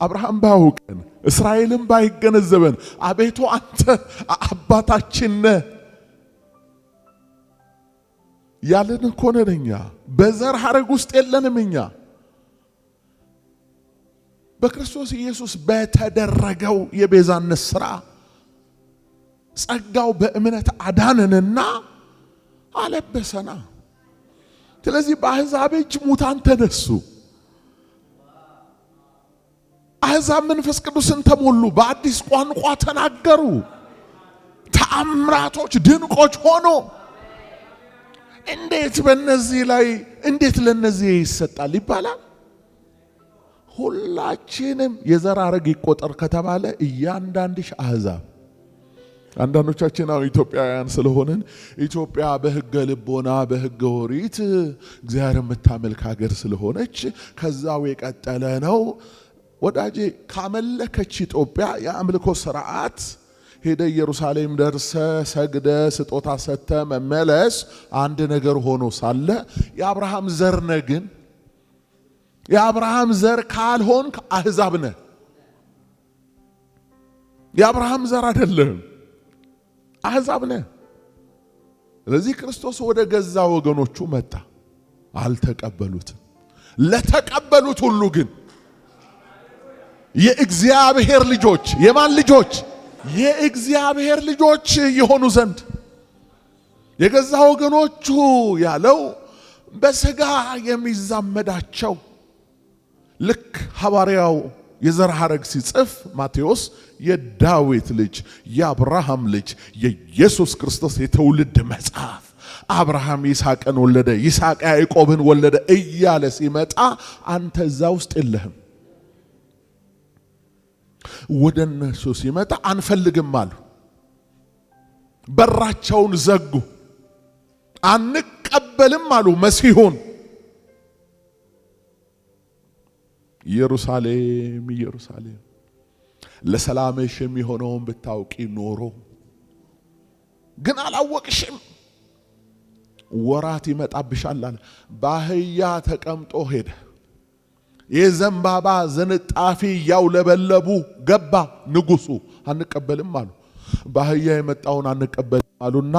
Speaker 1: አብርሃም ባያውቀን እስራኤልም ባይገነዘበን አቤቱ አንተ አባታችን ነህ ያለን እኮ ነን። እኛ በዘር ሐረግ ውስጥ የለንም። እኛ በክርስቶስ ኢየሱስ በተደረገው የቤዛነት ሥራ ጸጋው በእምነት አዳነንና አለበሰና። ስለዚህ በአሕዛብ እጅ ሙታን ተነሱ። አሕዛብ መንፈስ ቅዱስን ተሞሉ፣ በአዲስ ቋንቋ ተናገሩ፣ ተአምራቶች ድንቆች ሆኖ። እንዴት በእነዚህ ላይ እንዴት ለነዚህ ይሰጣል ይባላል? ሁላችንም የዘር ሐረግ ይቆጠር ከተባለ እያንዳንድሽ አሕዛብ። አንዳንዶቻችን አሁን ኢትዮጵያውያን ስለሆንን ኢትዮጵያ በሕገ ልቦና በሕገ ኦሪት እግዚአብሔር የምታመልክ ሀገር ስለሆነች ከዛው የቀጠለ ነው። ወዳጄ ካመለከች ኢትዮጵያ የአምልኮ ስርዓት ሄደ ኢየሩሳሌም ደርሰ ሰግደ ስጦታ ሰተ መመለስ አንድ ነገር ሆኖ ሳለ የአብርሃም ዘር ነህ። ግን የአብርሃም ዘር ካልሆንክ አሕዛብ ነህ። የአብርሃም ዘር አይደለም፣ አሕዛብ ነህ። ስለዚህ ክርስቶስ ወደ ገዛ ወገኖቹ መጣ፣ አልተቀበሉትም። ለተቀበሉት ሁሉ ግን የእግዚአብሔር ልጆች፣ የማን ልጆች? የእግዚአብሔር ልጆች የሆኑ ዘንድ የገዛ ወገኖቹ ያለው በሥጋ የሚዛመዳቸው። ልክ ሐዋርያው የዘር ሐረግ ሲጽፍ ማቴዎስ የዳዊት ልጅ የአብርሃም ልጅ የኢየሱስ ክርስቶስ የትውልድ መጽሐፍ አብርሃም ይስሐቅን ወለደ፣ ይስሐቅ ያዕቆብን ወለደ እያለ ሲመጣ አንተ እዛ ውስጥ የለህም። ወደ እነሱ ሲመጣ አንፈልግም አሉ። በራቸውን ዘጉ። አንቀበልም አሉ መሲሁን። ኢየሩሳሌም ኢየሩሳሌም ለሰላምሽ የሚሆነውን ብታውቂ ኖሮ ግን አላወቅሽም። ወራት ይመጣብሻል አለ። በአህያ ተቀምጦ ሄደ። የዘንባባ ዝንጣፊ ያውለበለቡ ገባ ንጉሱ። አንቀበልም አሉ። በአህያ የመጣውን አንቀበልም አሉና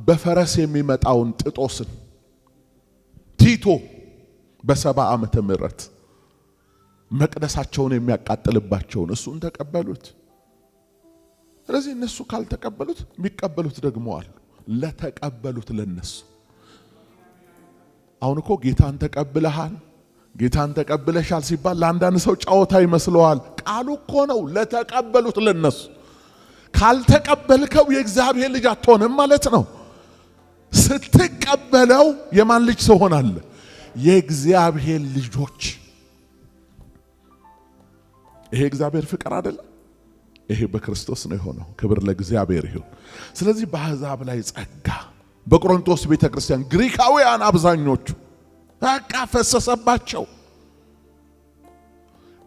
Speaker 1: በፈረስ የሚመጣውን ጥጦስን ቲቶ በ70 ዓመተ ምህረት መቅደሳቸውን የሚያቃጥልባቸውን እሱን ተቀበሉት። ስለዚህ እነሱ ካልተቀበሉት የሚቀበሉት ደግሞ አሉ። ለተቀበሉት ለነሱ አሁን እኮ ጌታን ተቀብለሃል፣ ጌታን ተቀብለሻል ሲባል ለአንዳንድ ሰው ጫወታ ይመስለዋል። ቃሉ እኮ ነው ለተቀበሉት ለነሱ። ካልተቀበልከው የእግዚአብሔር ልጅ አትሆንም ማለት ነው። ስትቀበለው የማን ልጅ ትሆናለህ? የእግዚአብሔር ልጆች። ይሄ እግዚአብሔር ፍቅር አይደለም? ይሄ በክርስቶስ ነው የሆነው። ክብር ለእግዚአብሔር ይሁን። ስለዚህ በአሕዛብ ላይ ጸጋ በቆሮንቶስ ቤተክርስቲያን ግሪካውያን አብዛኞቹ በቃ ፈሰሰባቸው።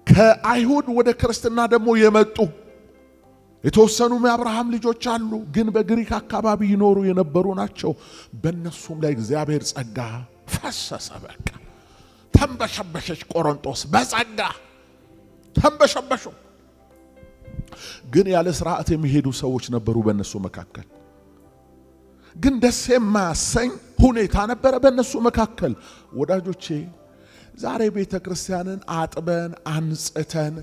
Speaker 1: ከአይሁድ ወደ ክርስትና ደግሞ የመጡ የተወሰኑ የአብርሃም ልጆች አሉ፣ ግን በግሪክ አካባቢ ይኖሩ የነበሩ ናቸው። በእነሱም ላይ እግዚአብሔር ጸጋ ፈሰሰ። በቃ ተንበሸበሸች ቆሮንቶስ በጸጋ ተንበሸበሹ። ግን ያለ ስርዓት የሚሄዱ ሰዎች ነበሩ በእነሱ መካከል። ግን ደስ የማያሰኝ ሁኔታ ነበረ በእነሱ መካከል። ወዳጆቼ ዛሬ ቤተ ክርስቲያንን አጥበን አንጽተን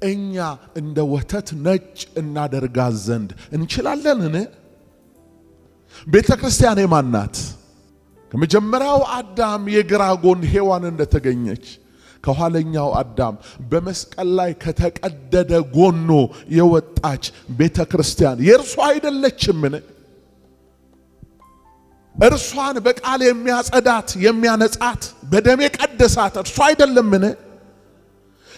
Speaker 1: እኛ እንደ ወተት ነጭ እናደርጋት ዘንድ እንችላለንን? ቤተ ክርስቲያን የማን ናት? ከመጀመሪያው አዳም የግራ ጎን ሔዋን እንደተገኘች ከኋለኛው አዳም በመስቀል ላይ ከተቀደደ ጎኖ የወጣች ቤተ ክርስቲያን የእርሷ አይደለችምን? እርሷን በቃል የሚያጸዳት የሚያነጻት በደም የቀደሳት እርሷ አይደለምን?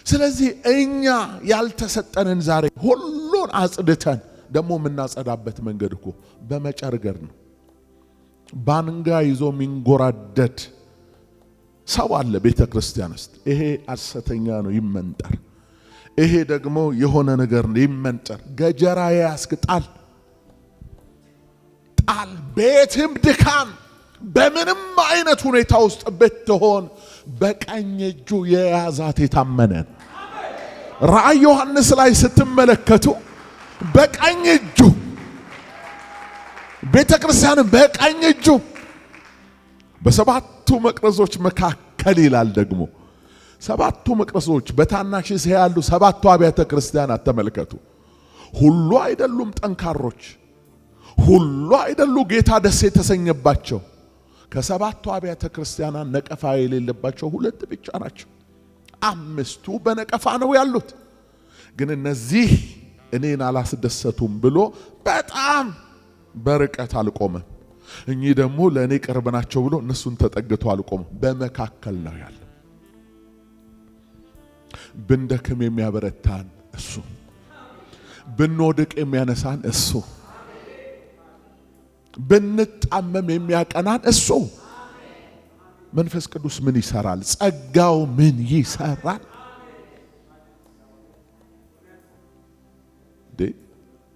Speaker 1: ስለዚህ እኛ ያልተሰጠንን ዛሬ ሁሉን አጽድተን ደግሞ የምናጸዳበት መንገድ እኮ በመጨርገር ነው። ባንጋ ይዞ ሚንጎራደድ ሰው አለ ቤተ ክርስቲያን ውስጥ። ይሄ ሐሰተኛ ነው ይመንጠር፣ ይሄ ደግሞ የሆነ ነገር ነው ይመንጠር። ገጀራ ያስቅጣል ጣል። ቤትም ድካም በምንም አይነት ሁኔታ ውስጥ ብትሆን በቀኝ እጁ የያዛት የታመነ ራእይ ዮሐንስ ላይ ስትመለከቱ በቀኝ እጁ ቤተ ክርስቲያን በቀኝ እጁ በሰባቱ መቅረዞች መካከል ይላል። ደግሞ ሰባቱ መቅረዞች በታናሽ እስያ ያሉ ሰባቱ አብያተ ክርስቲያናት ተመልከቱ። ሁሉ አይደሉም ጠንካሮች፣ ሁሉ አይደሉ ጌታ ደስ የተሰኘባቸው። ከሰባቱ አብያተ ክርስቲያናት ነቀፋ የሌለባቸው ሁለት ብቻ ናቸው። አምስቱ በነቀፋ ነው ያሉት። ግን እነዚህ እኔን አላስደሰቱም ብሎ በጣም በርቀት አልቆመም። እኚህ ደግሞ ለእኔ ቅርብ ናቸው ብሎ እነሱን ተጠግቶ አልቆመም። በመካከል ነው ያለው። ብንደክም የሚያበረታን እሱ፣ ብንወድቅ የሚያነሳን እሱ፣ ብንጣመም የሚያቀናን እሱ። መንፈስ ቅዱስ ምን ይሰራል? ጸጋው ምን ይሰራል?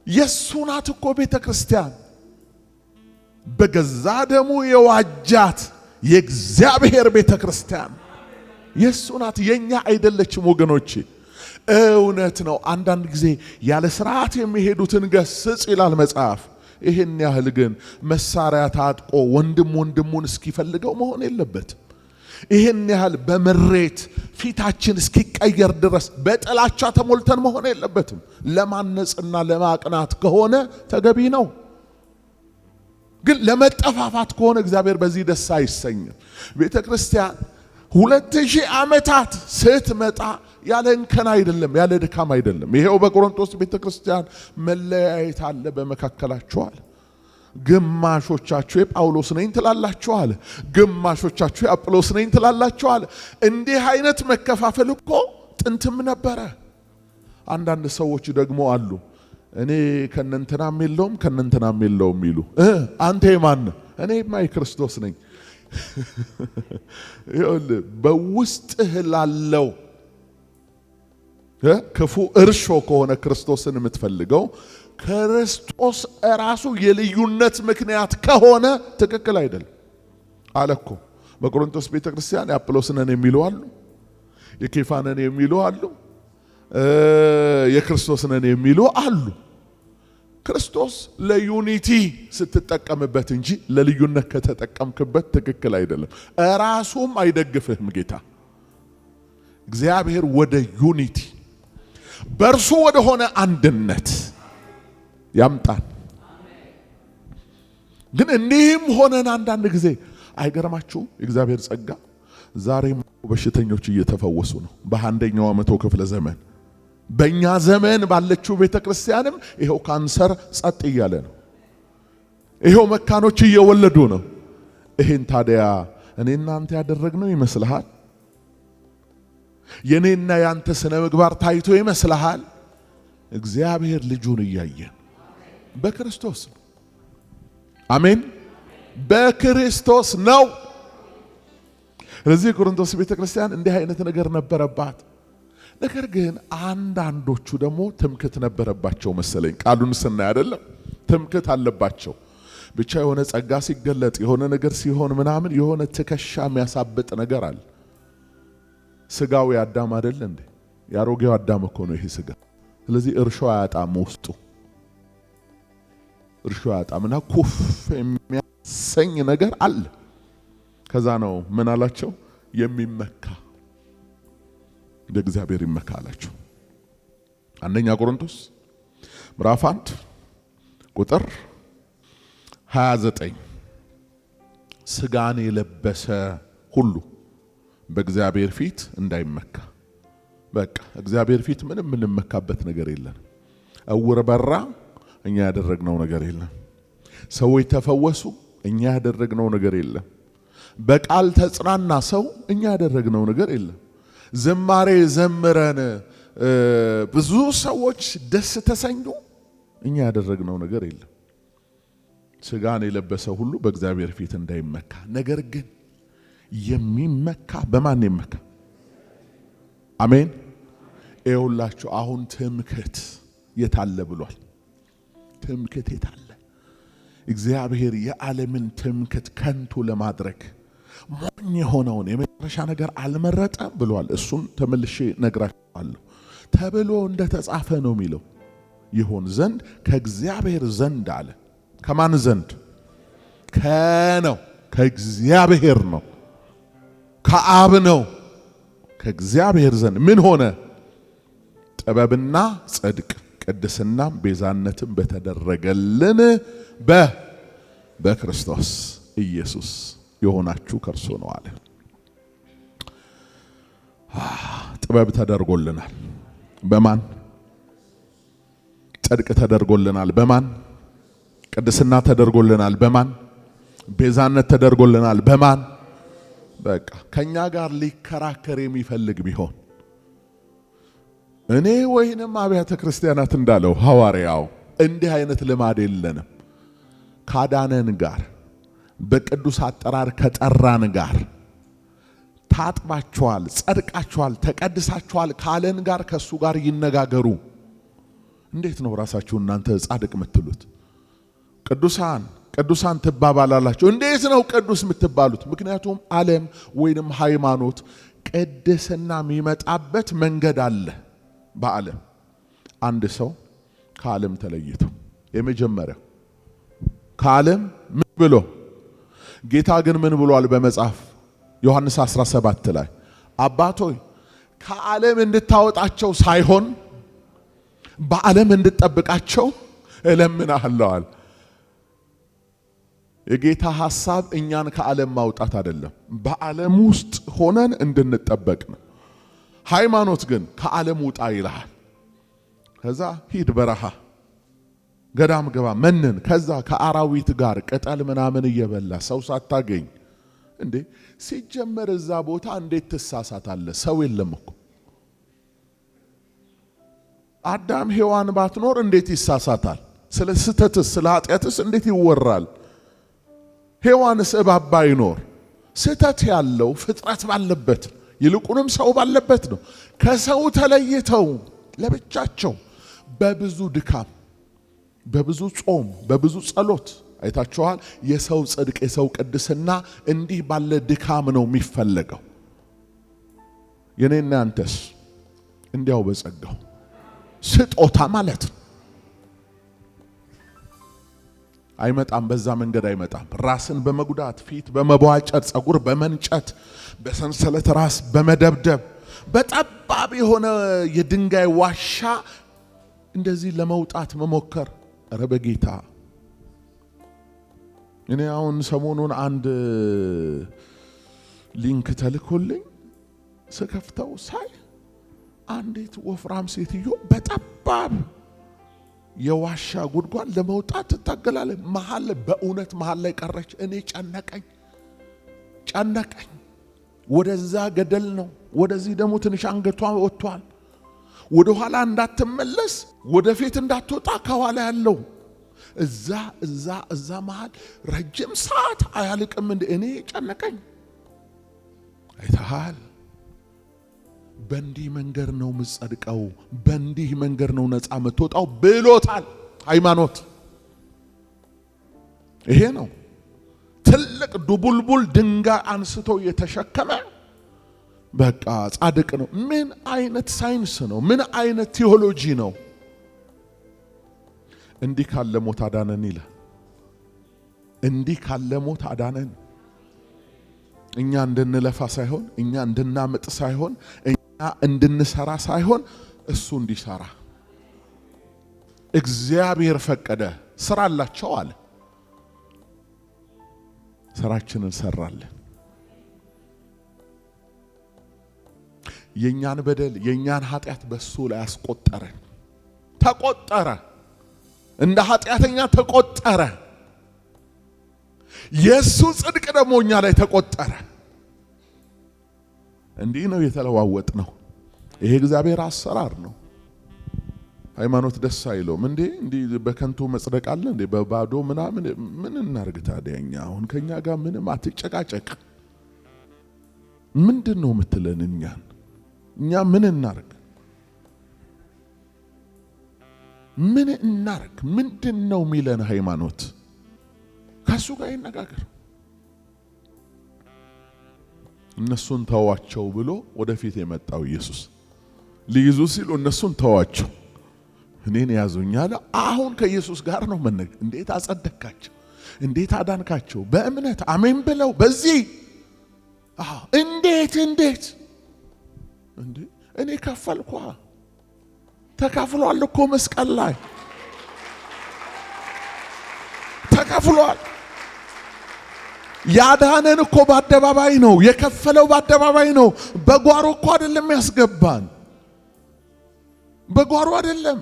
Speaker 1: የሱ ናት እኮ ቤተ ክርስቲያን። በገዛ ደሙ የዋጃት የእግዚአብሔር ቤተ ክርስቲያን የሱ ናት፣ የኛ አይደለችም ወገኖቼ። እውነት ነው። አንዳንድ ጊዜ ያለ ስርዓት የሚሄዱትን ገስጽ ይላል መጽሐፍ። ይሄን ያህል ግን መሳሪያ ታጥቆ ወንድም ወንድሙን እስኪፈልገው መሆን የለበትም። ይሄን ያህል በመሬት ፊታችን እስኪቀየር ድረስ በጥላቻ ተሞልተን መሆን የለበትም። ለማነጽና ለማቅናት ከሆነ ተገቢ ነው። ግን ለመጠፋፋት ከሆነ እግዚአብሔር በዚህ ደስ አይሰኝም። ቤተ ክርስቲያን 2000 ዓመታት ስትመጣ ያለ እንከን አይደለም፣ ያለ ድካም አይደለም። ይሄው በቆሮንቶስ ቤተ ክርስቲያን መለያየት አለ በመካከላቸው አለ። ግማሾቻችሁ የጳውሎስ ነኝ ትላላችሁ አለ፣ ግማሾቻችሁ የአጵሎስ ነኝ ትላላችሁ አለ። እንዲህ አይነት መከፋፈል እኮ ጥንትም ነበረ። አንዳንድ ሰዎች ደግሞ አሉ እኔ ከነንተናም የለውም ከነንተናም የለውም ይሉ። አንተ የማን? እኔማ የክርስቶስ ነኝ። ይኸውልህ በውስጥህ ላለው ክፉ እርሾ ከሆነ ክርስቶስን የምትፈልገው ክርስቶስ ራሱ የልዩነት ምክንያት ከሆነ ትክክል አይደለም አለ እኮ። በቆሮንቶስ ቤተክርስቲያን የአጵሎስ ነን የሚሉ አሉ፣ የኬፋ ነን የሚሉ አሉ፣ የክርስቶስ ነን የሚሉ አሉ። ክርስቶስ ለዩኒቲ ስትጠቀምበት እንጂ ለልዩነት ከተጠቀምክበት ትክክል አይደለም። ራሱም አይደግፍህም ጌታ። እግዚአብሔር ወደ ዩኒቲ በእርሱ ወደ ሆነ አንድነት ያምጣን። ግን እንዲህም ሆነን አንዳንድ ጊዜ አይገርማችሁም? የእግዚአብሔር ጸጋ ዛሬም በሽተኞች እየተፈወሱ ነው። በአንደኛው መቶ ክፍለ ዘመን በእኛ ዘመን ባለችው ቤተ ክርስቲያንም ይሄው ካንሰር ጸጥ እያለ ነው። ይሄው መካኖች እየወለዱ ነው። ይሄን ታዲያ እኔና አንተ ያደረግነው ይመስልሃል? የኔና ያንተ ስነ ምግባር ታይቶ ይመስልሃል? እግዚአብሔር ልጁን እያየን በክርስቶስ ነው። አሜን። በክርስቶስ ነው። ስለዚህ ቆሮንቶስ ቤተ ክርስቲያን እንዲህ አይነት ነገር ነበረባት። ነገር ግን አንዳንዶቹ ደግሞ ትምክት ነበረባቸው መሰለኝ። ቃሉን ስናይ አይደለም ትምክት አለባቸው። ብቻ የሆነ ጸጋ ሲገለጥ የሆነ ነገር ሲሆን ምናምን የሆነ ትከሻ የሚያሳብጥ ነገር አለ። ስጋው ያዳም አይደል እንዴ? ያሮጌው አዳም እኮ ነው ይሄ ስጋ። ስለዚህ እርሾ አያጣም ውስጡ እርሾ አያጣምና ኩፍ የሚያሰኝ ነገር አለ። ከዛ ነው ምን አላቸው? የሚመካ እንደ እግዚአብሔር ይመካ አላቸው። አንደኛ ቆሮንቶስ ምዕራፍ 1 ቁጥር 29 ስጋን የለበሰ ሁሉ በእግዚአብሔር ፊት እንዳይመካ። በቃ እግዚአብሔር ፊት ምንም የምንመካበት ነገር የለም። እውር በራ፣ እኛ ያደረግነው ነገር የለም። ሰዎች ተፈወሱ፣ እኛ ያደረግነው ነገር የለም። በቃል ተጽናና ሰው፣ እኛ ያደረግነው ነገር የለም። ዝማሬ ዘምረን ብዙ ሰዎች ደስ ተሰኙ፣ እኛ ያደረግነው ነገር የለም። ስጋን የለበሰ ሁሉ በእግዚአብሔር ፊት እንዳይመካ፣ ነገር ግን የሚመካ በማን ይመካ? አሜን። ይኸውላችሁ አሁን ትምክህት የታለ ብሏል። ትምክህት የታለ? እግዚአብሔር የዓለምን ትምክህት ከንቱ ለማድረግ ሞኝ የሆነውን የመጨረሻ ነገር አልመረጠም ብሏል። እሱን ተመልሼ ነግራችኋለሁ። ተብሎ እንደተጻፈ ነው የሚለው ይሆን ዘንድ ከእግዚአብሔር ዘንድ አለ። ከማን ዘንድ? ከነው ከእግዚአብሔር ነው፣ ከአብ ነው። ከእግዚአብሔር ዘንድ ምን ሆነ? ጥበብና ጽድቅ ቅድስናም ቤዛነትም በተደረገልን በክርስቶስ ኢየሱስ የሆናችሁ ከርሱ ነው አለ። ጥበብ ተደርጎልናል በማን? ጽድቅ ተደርጎልናል በማን? ቅድስና ተደርጎልናል በማን? ቤዛነት ተደርጎልናል በማን? በቃ ከኛ ጋር ሊከራከር የሚፈልግ ቢሆን እኔ ወይንም አብያተ ክርስቲያናት እንዳለው ሐዋርያው እንዲህ አይነት ልማድ የለንም። ካዳነን ጋር በቅዱስ አጠራር ከጠራን ጋር ታጥባችኋል፣ ጸድቃችኋል፣ ተቀድሳችኋል ካለን ጋር ከሱ ጋር ይነጋገሩ። እንዴት ነው ራሳችሁ እናንተ ጻድቅ የምትሉት? ቅዱሳን ትባባላላችሁ። እንዴት ነው ቅዱስ የምትባሉት? ምክንያቱም ዓለም ወይንም ሃይማኖት ቅድስና የሚመጣበት መንገድ አለ። በዓለም አንድ ሰው ከዓለም ተለይቶ የመጀመሪያው ከዓለም ምን ብሎ ጌታ ግን ምን ብሏል? በመጽሐፍ ዮሐንስ 17 ላይ አባቶይ ከዓለም እንድታወጣቸው ሳይሆን በዓለም እንድጠብቃቸው እለምናለሁ። የጌታ ሐሳብ እኛን ከዓለም ማውጣት አይደለም፣ በዓለም ውስጥ ሆነን እንድንጠበቅ ነው። ሃይማኖት ግን ከዓለም ውጣ ይልሃል። ከዛ ሂድ በረሃ ገዳም ገባ መንን፣ ከዛ ከአራዊት ጋር ቅጠል ምናምን እየበላ ሰው ሳታገኝ እንዴ ሲጀመር እዛ ቦታ እንዴት ትሳሳታለ? ሰው የለም እኮ። አዳም ሔዋን ባትኖር እንዴት ይሳሳታል? ስለ ስተትስ ስለ ኃጢአትስ እንዴት ይወራል? ሔዋንስ እባብ ባይኖር ስተት ያለው ፍጥረት ባለበት ይልቁንም ሰው ባለበት ነው። ከሰው ተለይተው ለብቻቸው በብዙ ድካም፣ በብዙ ጾም፣ በብዙ ጸሎት አይታችኋል። የሰው ጽድቅ የሰው ቅድስና እንዲህ ባለ ድካም ነው የሚፈለገው። የኔና አንተስ እንዲያው በጸጋው ስጦታ ማለት ነው። አይመጣም፣ በዛ መንገድ አይመጣም። ራስን በመጉዳት ፊት በመቧጨት ጸጉር በመንጨት በሰንሰለት ራስ በመደብደብ በጠባብ የሆነ የድንጋይ ዋሻ እንደዚህ ለመውጣት መሞከር። ኧረ በጌታ እኔ አሁን ሰሞኑን አንድ ሊንክ ተልኮልኝ ስከፍተው ሳይ አንዲት ወፍራም ሴትዮ በጠባብ የዋሻ ጉድጓድ ለመውጣት ትታገላለች። በእውነት መሃል ላይ ቀረች። እኔ ጨነቀኝ። ወደዛ ገደል ነው፣ ወደዚህ ደግሞ ትንሽ አንገቷ ወጥቷል። ወደ ኋላ እንዳትመለስ ወደፊት እንዳትወጣ ከኋላ ያለው እዛ መሃል ረጅም ሰዓት አያልቅም እንዴ? እኔ ጨነቀኝ። አይተሃል? በእንዲህ መንገድ ነው የምትጸድቀው፣ በእንዲህ መንገድ ነው ነፃ የምትወጣው ብሎታል። ሃይማኖት ይሄ ነው። ትልቅ ዱቡልቡል ድንጋይ አንስቶ የተሸከመ በቃ ጻድቅ ነው። ምን አይነት ሳይንስ ነው? ምን አይነት ቴዎሎጂ ነው? እንዲህ ካለ ሞት አዳነን ይላል። እንዲህ ካለ ሞት አዳነን። እኛ እንድንለፋ ሳይሆን፣ እኛ እንድናመጥ ሳይሆን፣ እኛ እንድንሰራ ሳይሆን እሱ እንዲሰራ እግዚአብሔር ፈቀደ። ስራ አላቸው አለ። ስራችንን ሰራለን። የኛን በደል የኛን ኃጢአት በሱ ላይ አስቆጠረ። ተቆጠረ፣ እንደ ኃጢአተኛ ተቆጠረ። የሱ ጽድቅ ደግሞ እኛ ላይ ተቆጠረ። እንዲህ ነው የተለዋወጥ ነው። ይሄ እግዚአብሔር አሰራር ነው። ሃይማኖት ደስ አይለውም እንዴ? እንዲህ በከንቱ መጽደቅ አለ እንዴ? በባዶ ምናምን ምን እናርግ ታዲያ? እኛ አሁን ከኛ ጋር ምንም አትጨቃጨቅ። ምንድነው የምትለን? እኛ ምን እናርግ? ምን እናርግ? ምንድነው የሚለን ሃይማኖት? ከሱ ጋር ይነጋገር። እነሱን ተዋቸው ብሎ ወደፊት የመጣው ኢየሱስ ሊይዙ ሲሉ እነሱን ተዋቸው፣ እኔን ያዙኝ አለ። አሁን ከኢየሱስ ጋር ነው መነግ። እንዴት አጸደካቸው? እንዴት አዳንካቸው? በእምነት አሜን ብለው በዚህ እንዴት እንዴ እኔ ከፈልኳ። ተከፍሏል እኮ መስቀል ላይ ተከፍሏል። ያዳነን እኮ በአደባባይ ነው የከፈለው፣ በአደባባይ ነው። በጓሮ እኮ አይደለም ያስገባን፣ በጓሮ አይደለም።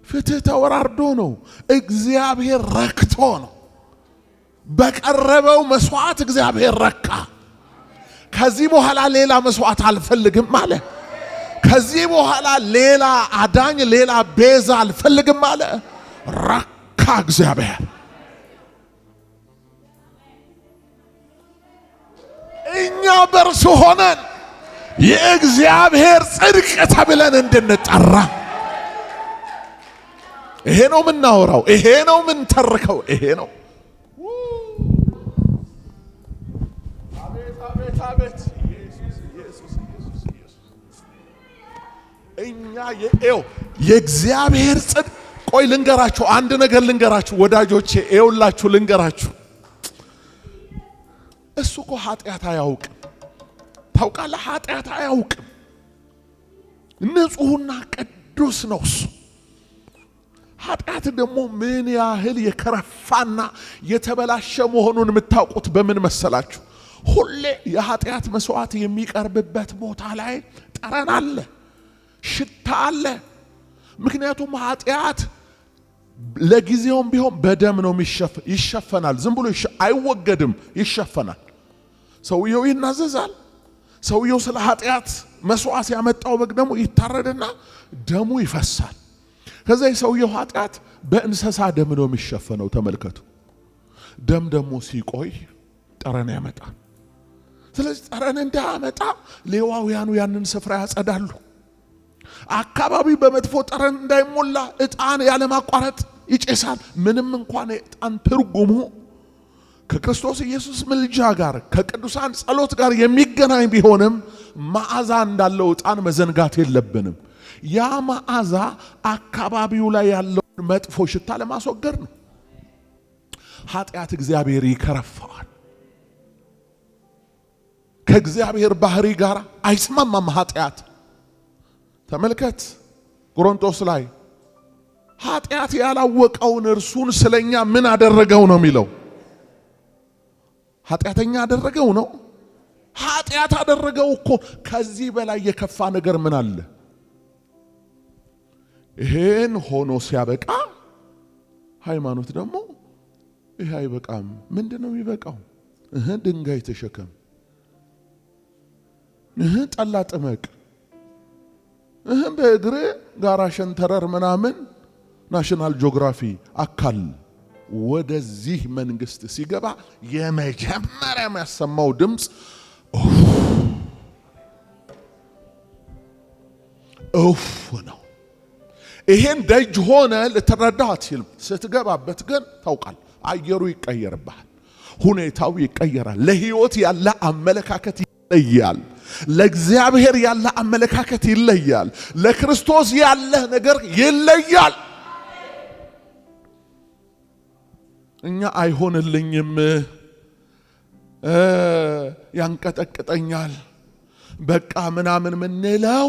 Speaker 1: ፍትህ ተወራርዶ ነው። እግዚአብሔር ረክቶ ነው። በቀረበው መስዋዕት እግዚአብሔር ረካ። ከዚህ በኋላ ሌላ መስዋዕት አልፈልግም አለ። ከዚህ በኋላ ሌላ አዳኝ፣ ሌላ ቤዛ አልፈልግም አለ። ረካ እግዚአብሔር። እኛ በርሱ ሆነን የእግዚአብሔር ጽድቅ ተብለን እንድንጠራ ይሄ ነው የምናወራው፣ ይሄ ነው የምንተርከው፣ ይሄ ነው። አቤት አቤት አቤት! ኢየሱስ ኢየሱስ ኢየሱስ ኢየሱስ! እኛ የእግዚአብሔር ጽድቅ። ቆይ ልንገራችሁ፣ አንድ ነገር ልንገራችሁ ወዳጆቼ፣ ይኸውላችሁ ልንገራችሁ። እሱ እኮ ኃጢአት አያውቅም። ታውቃለህ? ኃጢአት አያውቅም። ንጹሕና ቅዱስ ነው እሱ። ኃጢአት ደግሞ ምን ያህል የከረፋና የተበላሸ መሆኑን የምታውቁት በምን መሰላችሁ? ሁሌ የኃጢአት መስዋዕት የሚቀርብበት ቦታ ላይ ጠረን አለ፣ ሽታ አለ። ምክንያቱም ኃጢአት ለጊዜውም ቢሆን በደም ነው ይሸፈናል። ዝም ብሎ አይወገድም፣ ይሸፈናል። ሰውየው ይናዘዛል። ሰውየው ስለ ኃጢአት መስዋዕት ያመጣው በግ ደግሞ ይታረድና ደሙ ይፈሳል። ከዛ የሰውየው ኃጢአት በእንስሳ ደም ነው የሚሸፈነው። ተመልከቱ። ደም ደግሞ ሲቆይ ጠረን ያመጣል። ስለዚህ ጠረን እንዳያመጣ ሌዋውያኑ ያንን ስፍራ ያጸዳሉ። አካባቢ በመጥፎ ጠረን እንዳይሞላ ዕጣን ያለማቋረጥ ይጨሳል። ምንም እንኳን ዕጣን ትርጉሙ ከክርስቶስ ኢየሱስ ምልጃ ጋር ከቅዱሳን ጸሎት ጋር የሚገናኝ ቢሆንም መዓዛ እንዳለው ዕጣን መዘንጋት የለብንም። ያ መዓዛ አካባቢው ላይ ያለውን መጥፎ ሽታ ለማስወገድ ነው። ኃጢአት እግዚአብሔር ይከረፋዋል። ከእግዚአብሔር ባህሪ ጋር አይስማማም ኃጢአት። ተመልከት ቆሮንቶስ ላይ ኃጢአት ያላወቀውን እርሱን ስለኛ ምን አደረገው ነው የሚለው። ኃጢአተኛ አደረገው ነው። ኃጢአት አደረገው እኮ። ከዚህ በላይ የከፋ ነገር ምን አለ? ይሄን ሆኖ ሲያበቃ ሃይማኖት ደግሞ ይሄ አይበቃም። ምንድነው የሚበቃው? ድንጋይ ተሸከም፣ ጠላ ጥመቅ፣ በእግር ጋራ ሸንተረር ምናምን ናሽናል ጂኦግራፊ አካል ወደዚህ መንግስት ሲገባ የመጀመሪያ የሚያሰማው ድምፅ እፍ ነው። ይሄን ደጅ ሆነ ልትረዳው አትችልም። ስትገባበት ግን ታውቃል። አየሩ ይቀየርብሃል፣ ሁኔታው ይቀየራል። ለህይወት ያለ አመለካከት ይለያል። ለእግዚአብሔር ያለ አመለካከት ይለያል። ለክርስቶስ ያለ ነገር ይለያል። እኛ አይሆንልኝም፣ ያንቀጠቅጠኛል፣ በቃ ምናምን ምንለው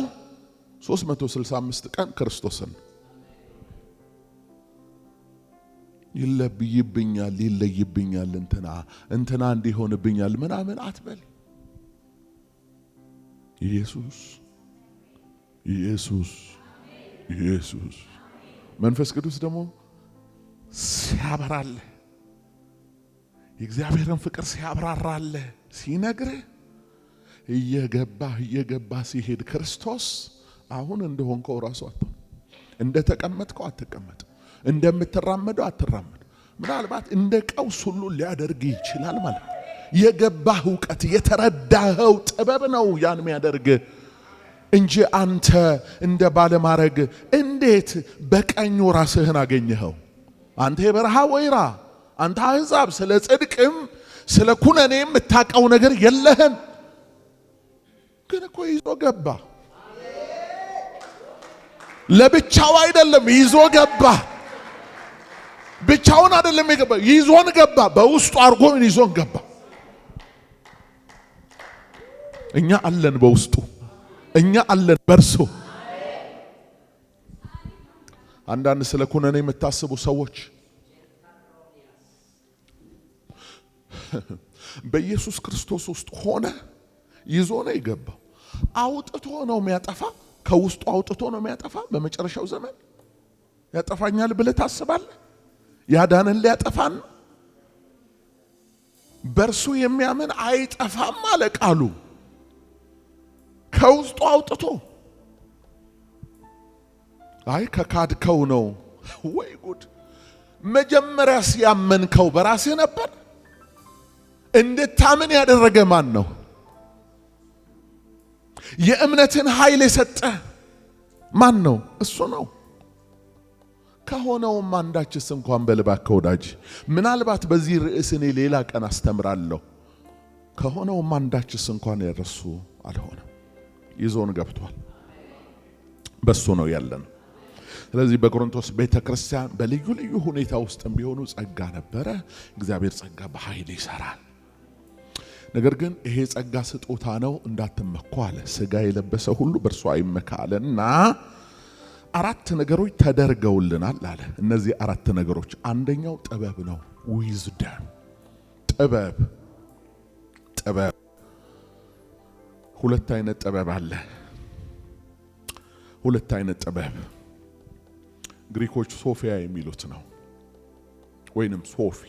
Speaker 1: 365 ቀን ክርስቶስን ይለብይብኛል፣ ይለይብኛል፣ እንትና እንዲሆንብኛል ምናምን አትበል። ኢየሱስ ኢየሱስ ኢየሱስ መንፈስ ቅዱስ ደግሞ ሲያበራልህ የእግዚአብሔርን ፍቅር ሲያብራራልህ ሲነግርህ እየገባ ሲሄድ ክርስቶስ አሁን እንደሆንከው ራሱ አትሆን፣ እንደተቀመጥከው አትቀመጥ፣ እንደምትራመደው አትራመድ። ምናልባት እንደ ቀውስ ሁሉ ሊያደርግ ይችላል ማለት ነው። የገባህ ዕውቀት የተረዳኸው ጥበብ ነው ያን የሚያደርግ እንጂ አንተ እንደ ባለማረግ እንዴት በቀኙ ራስህን አገኘኸው? አንተ የበረሃ ወይራ፣ አንተ አሕዛብ ስለ ጽድቅም ስለ ኩነኔም የምታውቀው ነገር የለህም። ግን እኮ ይዞ ገባ። ለብቻው አይደለም ይዞ ገባ። ብቻውን አይደለም የገባ፣ ይዞን ገባ። በውስጡ አርጎ ይዞን ገባ። እኛ አለን በውስጡ፣ እኛ አለን በርሱ። አንዳንድ ስለ ኩነኔ የምታስቡ ሰዎች በኢየሱስ ክርስቶስ ውስጥ ሆነ ይዞ ነው የገባው። አውጥቶ ነው የሚያጠፋ፣ ከውስጡ አውጥቶ ነው የሚያጠፋ። በመጨረሻው ዘመን ያጠፋኛል ብለህ ታስባለህ? ያዳነን ሊያጠፋን በርሱ የሚያምን አይጠፋም አለ ቃሉ። ከውስጡ አውጥቶ አይ ከካድከው ነው ወይ ጉድ! መጀመሪያ ሲያመንከው በራስህ ነበር። እንድታምን ያደረገ ማን ነው? የእምነትን ኃይል የሰጠ ማን ነው? እሱ ነው። ከሆነውም አንዳችስ እንኳን በልባከ ወዳጅ፣ ምናልባት በዚህ ርዕስ እኔ ሌላ ቀን አስተምራለሁ። ከሆነውም አንዳችስ እንኳን ያረሱ አልሆነም። ይዞን ገብቷል። በሱ ነው ያለን። ስለዚህ በቆሮንቶስ ቤተክርስቲያን በልዩ ልዩ ሁኔታ ውስጥ ቢሆኑ ጸጋ ነበረ። እግዚአብሔር ጸጋ በኃይል ይሰራል። ነገር ግን ይሄ ጸጋ ስጦታ ነው እንዳትመኩ አለ። ሥጋ የለበሰ ሁሉ በእርሱ አይመካ አለና 4 ነገሮች ተደርገውልናል አለ። እነዚህ 4 ነገሮች አንደኛው ጥበብ ነው። ዊዝደም ጥበብ። ሁለት አይነት ጥበብ አለ። ሁለት አይነት ጥበብ ግሪኮች ሶፊያ የሚሉት ነው፣ ወይንም ሶፊ።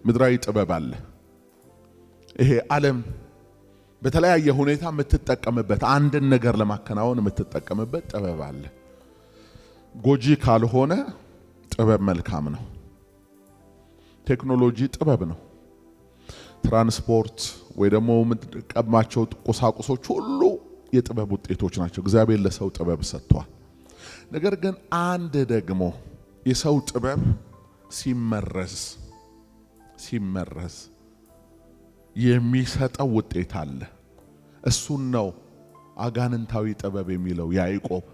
Speaker 1: ምድራዊ ጥበብ አለ። ይሄ ዓለም በተለያየ ሁኔታ የምትጠቀምበት አንድን ነገር ለማከናወን የምትጠቀምበት ጥበብ አለ። ጎጂ ካልሆነ ጥበብ መልካም ነው። ቴክኖሎጂ ጥበብ ነው። ትራንስፖርት ወይ ደግሞ የምትቀማቸው ቁሳቁሶች ሁሉ የጥበብ ውጤቶች ናቸው። እግዚአብሔር ለሰው ጥበብ ሰጥቷል። ነገር ግን አንድ ደግሞ የሰው ጥበብ ሲመረዝ የሚሰጠው ውጤት አለ። እሱን ነው አጋንንታዊ ጥበብ የሚለው ያዕቆብ።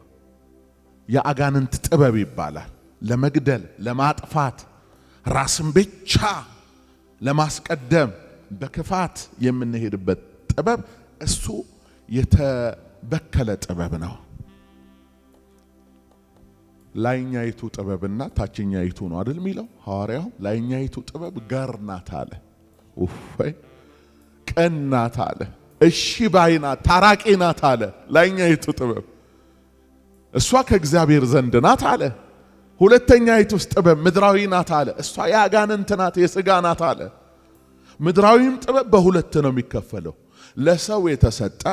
Speaker 1: የአጋንንት ጥበብ ይባላል። ለመግደል፣ ለማጥፋት፣ ራስን ብቻ ለማስቀደም በክፋት የምንሄድበት ጥበብ እሱ የተበከለ ጥበብ ነው። ላይኛይቱ ጥበብና ታችኛይቱ ነው አይደል የሚለው ሐዋርያው። ላይኛይቱ ጥበብ ገር ናት አለ። ኡፋይ ቀን ናት አለ። እሺ ባይና ታራቂ ናት አለ። ላይኛይቱ ጥበብ እሷ ከእግዚአብሔር ዘንድ ናት አለ። ሁለተኛይቱስ ጥበብ ምድራዊ ናት አለ። እሷ የአጋንንት ናት፣ የሥጋ ናት አለ። ምድራዊም ጥበብ በሁለት ነው የሚከፈለው። ለሰው የተሰጠ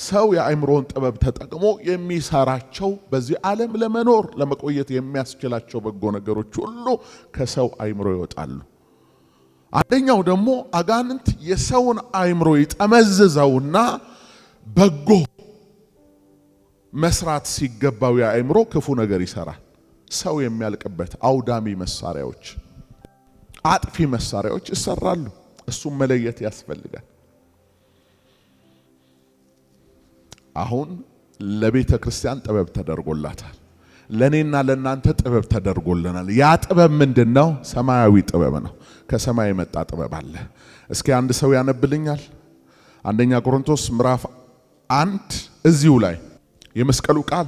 Speaker 1: ሰው የአእምሮን ጥበብ ተጠቅሞ የሚሰራቸው በዚህ ዓለም ለመኖር ለመቆየት የሚያስችላቸው በጎ ነገሮች ሁሉ ከሰው አእምሮ ይወጣሉ። አንደኛው ደግሞ አጋንንት የሰውን አእምሮ ይጠመዝዘውና በጎ መስራት ሲገባው የአእምሮ ክፉ ነገር ይሰራል። ሰው የሚያልቅበት አውዳሚ መሳሪያዎች፣ አጥፊ መሳሪያዎች ይሰራሉ። እሱም መለየት ያስፈልጋል። አሁን ለቤተ ክርስቲያን ጥበብ ተደርጎላታል። ለኔና ለናንተ ጥበብ ተደርጎልናል። ያ ጥበብ ምንድነው? ሰማያዊ ጥበብ ነው። ከሰማይ የመጣ ጥበብ አለ። እስኪ አንድ ሰው ያነብልኛል። አንደኛ ቆሮንቶስ ምዕራፍ 1 እዚሁ ላይ የመስቀሉ ቃል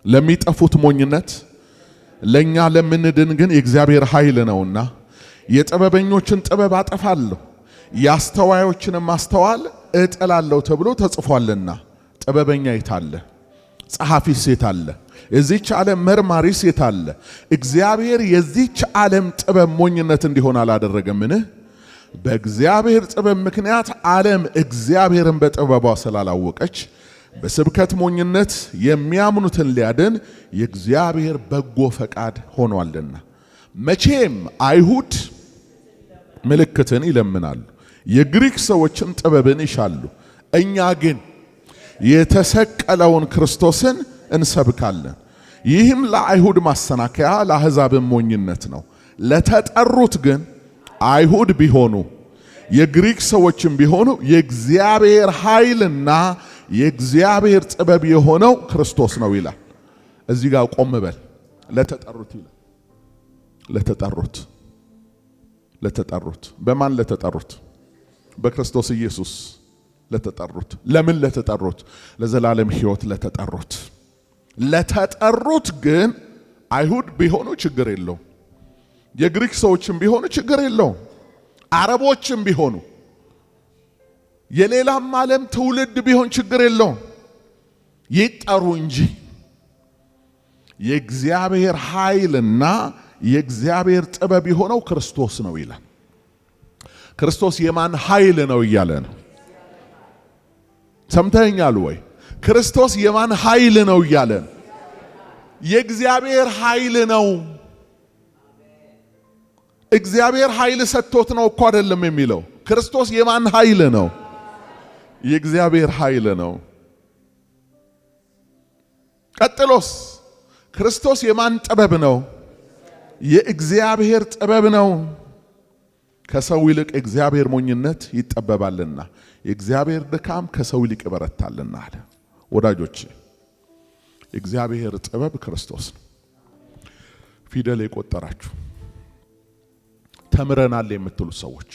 Speaker 1: ለሚጠፉት ሞኝነት ለኛ ለምንድን ግን የእግዚአብሔር ኃይል ነውና የጥበበኞችን ጥበብ አጠፋለሁ የአስተዋዮችን ማስተዋል እጥላለሁ ተብሎ ተጽፏልና። ጥበበኛ የታለ? ጸሐፊስ የታለ? የዚህች ዓለም መርማሪስ የታለ? እግዚአብሔር የዚህች ዓለም ጥበብ ሞኝነት እንዲሆን አላደረገምን? በእግዚአብሔር ጥበብ ምክንያት ዓለም እግዚአብሔርን በጥበቧ ስላላወቀች በስብከት ሞኝነት የሚያምኑትን ሊያድን የእግዚአብሔር በጎ ፈቃድ ሆኗልና። መቼም አይሁድ ምልክትን ይለምናሉ፣ የግሪክ ሰዎችን ጥበብን ይሻሉ። እኛ ግን የተሰቀለውን ክርስቶስን እንሰብካለን። ይህም ለአይሁድ ማሰናከያ ለአሕዛብም ሞኝነት ነው። ለተጠሩት ግን አይሁድ ቢሆኑ የግሪክ ሰዎችም ቢሆኑ የእግዚአብሔር ኃይልና የእግዚአብሔር ጥበብ የሆነው ክርስቶስ ነው ይላል። እዚህ ጋር ቆም በል። ለተጠሩት ይላል። ለተጠሩት በማን ለተጠሩት? በክርስቶስ ኢየሱስ ለተጠሩት። ለምን ለተጠሩት? ለዘላለም ሕይወት ለተጠሩት ግን አይሁድ ቢሆኑ ችግር የለውም፣ የግሪክ ሰዎችም ቢሆኑ ችግር የለውም፣ አረቦችም ቢሆኑ የሌላም ዓለም ትውልድ ቢሆን ችግር የለውም፣ ይጠሩ እንጂ የእግዚአብሔር ኃይልና የእግዚአብሔር ጥበብ የሆነው ክርስቶስ ነው ይላል። ክርስቶስ የማን ኃይል ነው እያለ ነው? ሰምተኛል ወይ? ክርስቶስ የማን ኃይል ነው እያለ ነው? የእግዚአብሔር ኃይል ነው። እግዚአብሔር ኃይል ሰጥቶት ነው እኮ አይደለም የሚለው። ክርስቶስ የማን ኃይል ነው? የእግዚአብሔር ኃይል ነው። ቀጥሎስ ክርስቶስ የማን ጥበብ ነው? የእግዚአብሔር ጥበብ ነው። ከሰው ይልቅ እግዚአብሔር ሞኝነት ይጠበባልና የእግዚአብሔር ድካም ከሰው ይልቅ ይበረታልና አለ። ወዳጆች እግዚአብሔር ጥበብ ክርስቶስ ነው። ፊደል የቆጠራችሁ ተምረናል የምትሉ ሰዎች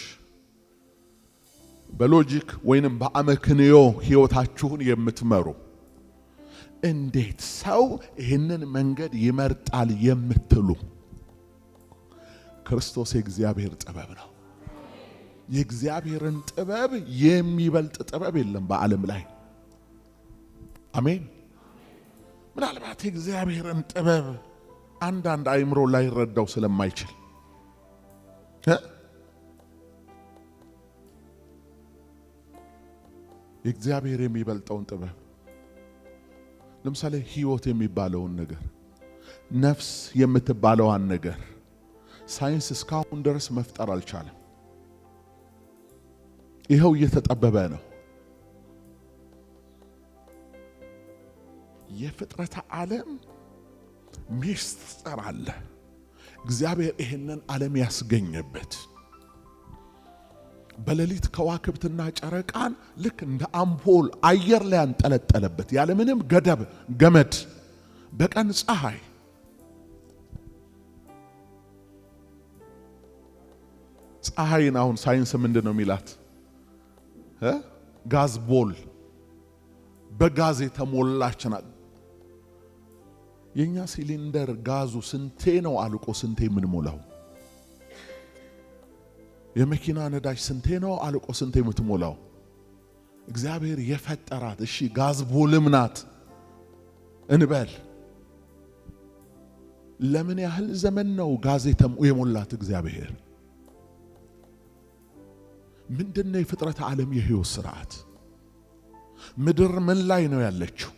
Speaker 1: በሎጂክ ወይንም በአመክንዮ ሕይወታችሁን የምትመሩ እንዴት ሰው ይህንን መንገድ ይመርጣል የምትሉ ክርስቶስ የእግዚአብሔር ጥበብ ነው። የእግዚአብሔርን ጥበብ የሚበልጥ ጥበብ የለም በዓለም ላይ። አሜን። ምናልባት የእግዚአብሔርን ጥበብ አንዳንድ አእምሮ ላይ ረዳው ስለማይችል የእግዚአብሔር የሚበልጠውን ጥበብ ለምሳሌ ሕይወት የሚባለውን ነገር፣ ነፍስ የምትባለዋን ነገር ሳይንስ እስካሁን ድረስ መፍጠር አልቻለም። ይኸው እየተጠበበ ነው። የፍጥረተ ዓለም ሚስጥር አለ። እግዚአብሔር ይህንን ዓለም ያስገኘበት በሌሊት ከዋክብትና ጨረቃን ልክ እንደ አምፖል አየር ላይ አንጠለጠለበት ያለምንም ገደብ ገመድ። በቀን ፀሐይ፣ ፀሐይን አሁን ሳይንስ ምንድን ነው የሚላት? ጋዝ ቦል፣ በጋዝ የተሞላች ናት። የኛ ሲሊንደር ጋዙ ስንቴ ነው አልቆ ስንቴ የምንሞላው? የመኪና ነዳጅ ስንቴ ነው አልቆ ስንቴ የምትሞላው? እግዚአብሔር የፈጠራት እሺ ጋዝ ቦልም ናት እንበል። ለምን ያህል ዘመን ነው ጋዝ የሞላት እግዚአብሔር? ምንድነው የፍጥረት ዓለም የሕይወት ስርዓት? ምድር ምን ላይ ነው ያለችው?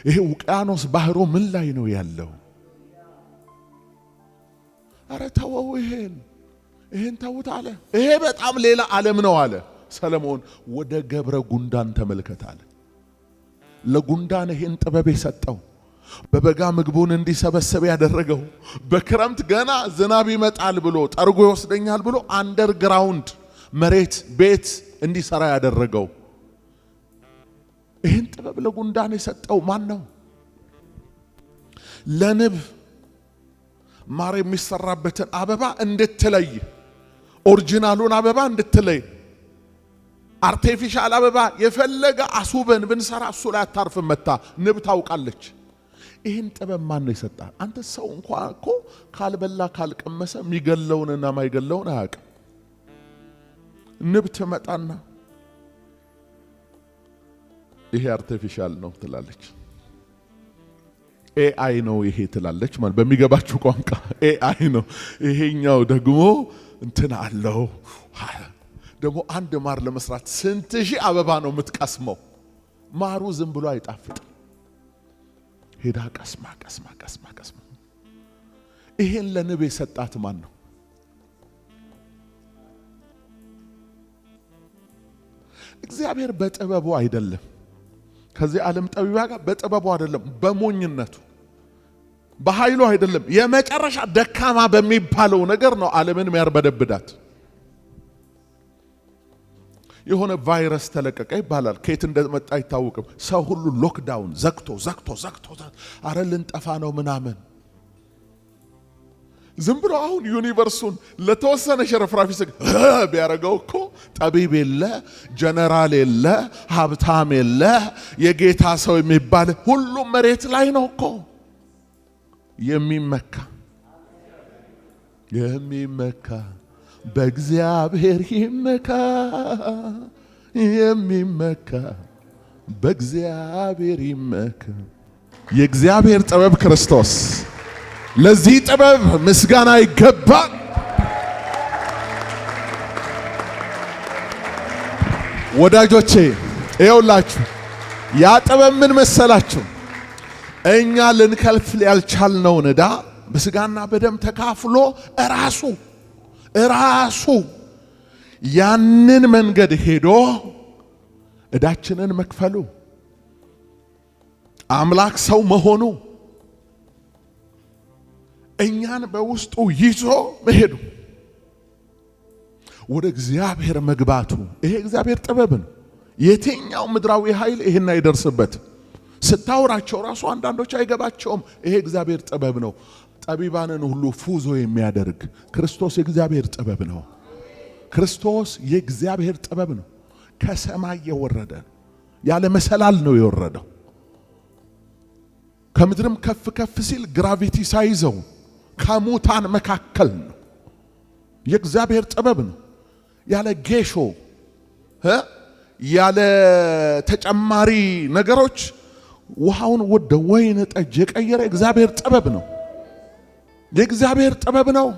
Speaker 1: ይሄ ውቅያኖስ ባህሩ ምን ላይ ነው ያለው? አረ ተወው ይሄን። ይሄን ተውት አለ። ይሄ በጣም ሌላ ዓለም ነው አለ። ሰለሞን ወደ ገብረ ጉንዳን ተመልከት አለ። ለጉንዳን ይሄን ጥበብ የሰጠው፣ በበጋ ምግቡን እንዲሰበሰብ ያደረገው፣ በክረምት ገና ዝናብ ይመጣል ብሎ ጠርጎ ይወስደኛል ብሎ አንደርግራውንድ መሬት ቤት እንዲሰራ ያደረገው፣ ይሄን ጥበብ ለጉንዳን የሰጠው ማን ነው? ለንብ ማር የሚሰራበትን አበባ እንድትለይ፣ ኦሪጂናሉን አበባ እንድትለይ፣ አርቲፊሻል አበባ የፈለገ አሱበን ብንሰራ እሱ ላይ አታርፍም መታ ንብ ታውቃለች። ይሄን ጥበብ ማን ነው የሰጣ? አንተ ሰው እንኳን እኮ ካልበላ ካልቀመሰ የሚገለውንና ማይገለውን አያውቅም። ንብ ትመጣና ይሄ አርቲፊሻል ነው ትላለች፣ ኤአይ ነው ይሄ ትላለች። ማለት በሚገባችሁ ቋንቋ ኤአይ ነው። ይሄኛው ደግሞ እንትን አለው። ደግሞ አንድ ማር ለመስራት ስንት ሺህ አበባ ነው የምትቀስመው። ማሩ ዝም ብሎ አይጣፍጥም። ሄዳ ቀስማ ቀስማ ቀስማ ቀስማ። ይሄን ለንብ የሰጣት ማን ነው? እግዚአብሔር በጥበቡ አይደለም። ከዚህ ዓለም ጠቢባ ጋር በጥበቡ አይደለም፣ በሞኝነቱ በኃይሉ አይደለም። የመጨረሻ ደካማ በሚባለው ነገር ነው ዓለምን የሚያርበደብዳት። የሆነ ቫይረስ ተለቀቀ ይባላል። ከየት እንደመጣ አይታወቅም። ሰው ሁሉ ሎክዳውን ዘግቶ አረ ልንጠፋ ነው ምናምን። ዝም ብሎ አሁን ዩኒቨርሱን ለተወሰነ ሸረፍራፊ ቢያረገው እኮ ጠቢብ የለ፣ ጀነራል የለ፣ ሀብታም የለ፣ የጌታ ሰው የሚባል ሁሉም መሬት ላይ ነው እኮ የሚመካ በእግዚአብሔር ይመካ፣ የሚመካ በእግዚአብሔር ይመካ። የእግዚአብሔር ጥበብ ክርስቶስ። ለዚህ ጥበብ ምስጋና ይገባል። ወዳጆቼ ይኸውላችሁ ያ ጥበብ ምን መሰላችሁ? እኛ ልንከፍል ያልቻልነውን ዕዳ በስጋና በደም ተካፍሎ እራሱ ያንን መንገድ ሄዶ ዕዳችንን መክፈሉ፣ አምላክ ሰው መሆኑ፣ እኛን በውስጡ ይዞ መሄዱ፣ ወደ እግዚአብሔር መግባቱ፣ ይሄ እግዚአብሔር ጥበብ ነው። የትኛው ምድራዊ ኃይል ይሄን አይደርስበት። ስታወራቸው ራሱ አንዳንዶች አይገባቸውም። ይሄ እግዚአብሔር ጥበብ ነው። ጠቢባንን ሁሉ ፉዞ የሚያደርግ ክርስቶስ የእግዚአብሔር ጥበብ ነው። ክርስቶስ የእግዚአብሔር ጥበብ ነው። ከሰማይ የወረደ ያለ መሰላል ነው የወረደው። ከምድርም ከፍ ከፍ ሲል ግራቪቲ ሳይዘው ከሙታን መካከል ነው። የእግዚአብሔር ጥበብ ነው። ያለ ጌሾ ያለ ተጨማሪ ነገሮች ውሃውን ወደ ወይን ጠጅ የቀየረ እግዚአብሔር ጥበብ ነው። የእግዚአብሔር ጥበብ ነው።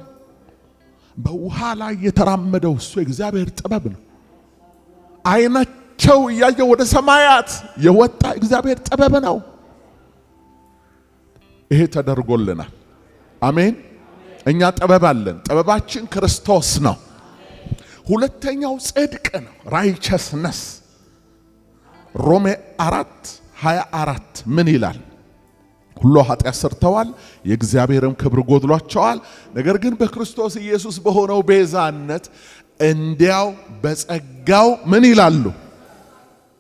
Speaker 1: በውሃ ላይ የተራመደው እሱ የእግዚአብሔር ጥበብ ነው። አይናቸው እያየ ወደ ሰማያት የወጣ እግዚአብሔር ጥበብ ነው። ይሄ ተደርጎልናል። አሜን። እኛ ጥበብ አለን። ጥበባችን ክርስቶስ ነው። ሁለተኛው ጽድቅ ነው፣ ራይቸስነስ። ሮሜ 4:24 ምን ይላል? ሁሉ ኃጢአት ሰርተዋል፣ የእግዚአብሔርም ክብር ጎድሏቸዋል። ነገር ግን በክርስቶስ ኢየሱስ በሆነው ቤዛነት እንዲያው በጸጋው ምን ይላሉ?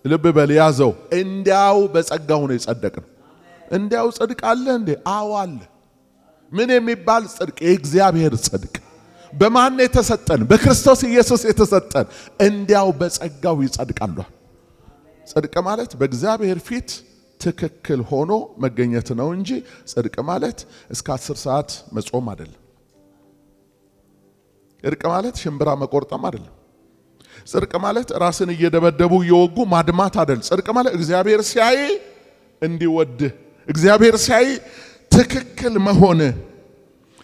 Speaker 1: ልብ በል ያዘው። እንዲያው በጸጋው ነው የጸደቅነው። እንዲያው ጽድቅ አለ እንዴ? አዎ አለ። ምን የሚባል ጽድቅ? የእግዚአብሔር ጽድቅ። በማን የተሰጠን? በክርስቶስ ኢየሱስ የተሰጠን። እንዲያው በጸጋው ይጸድቃሉ። ጽድቅ ማለት በእግዚአብሔር ፊት ትክክል ሆኖ መገኘት ነው እንጂ ጽድቅ ማለት እስከ 10 ሰዓት መጾም አይደለም። ጽድቅ ማለት ሽምብራ መቆርጠም አይደለም። ጽድቅ ማለት ራስን እየደበደቡ እየወጉ ማድማት አይደለም። ጽድቅ ማለት እግዚአብሔር ሲያይ እንዲወድህ፣ እግዚአብሔር ሲያይ ትክክል መሆን፣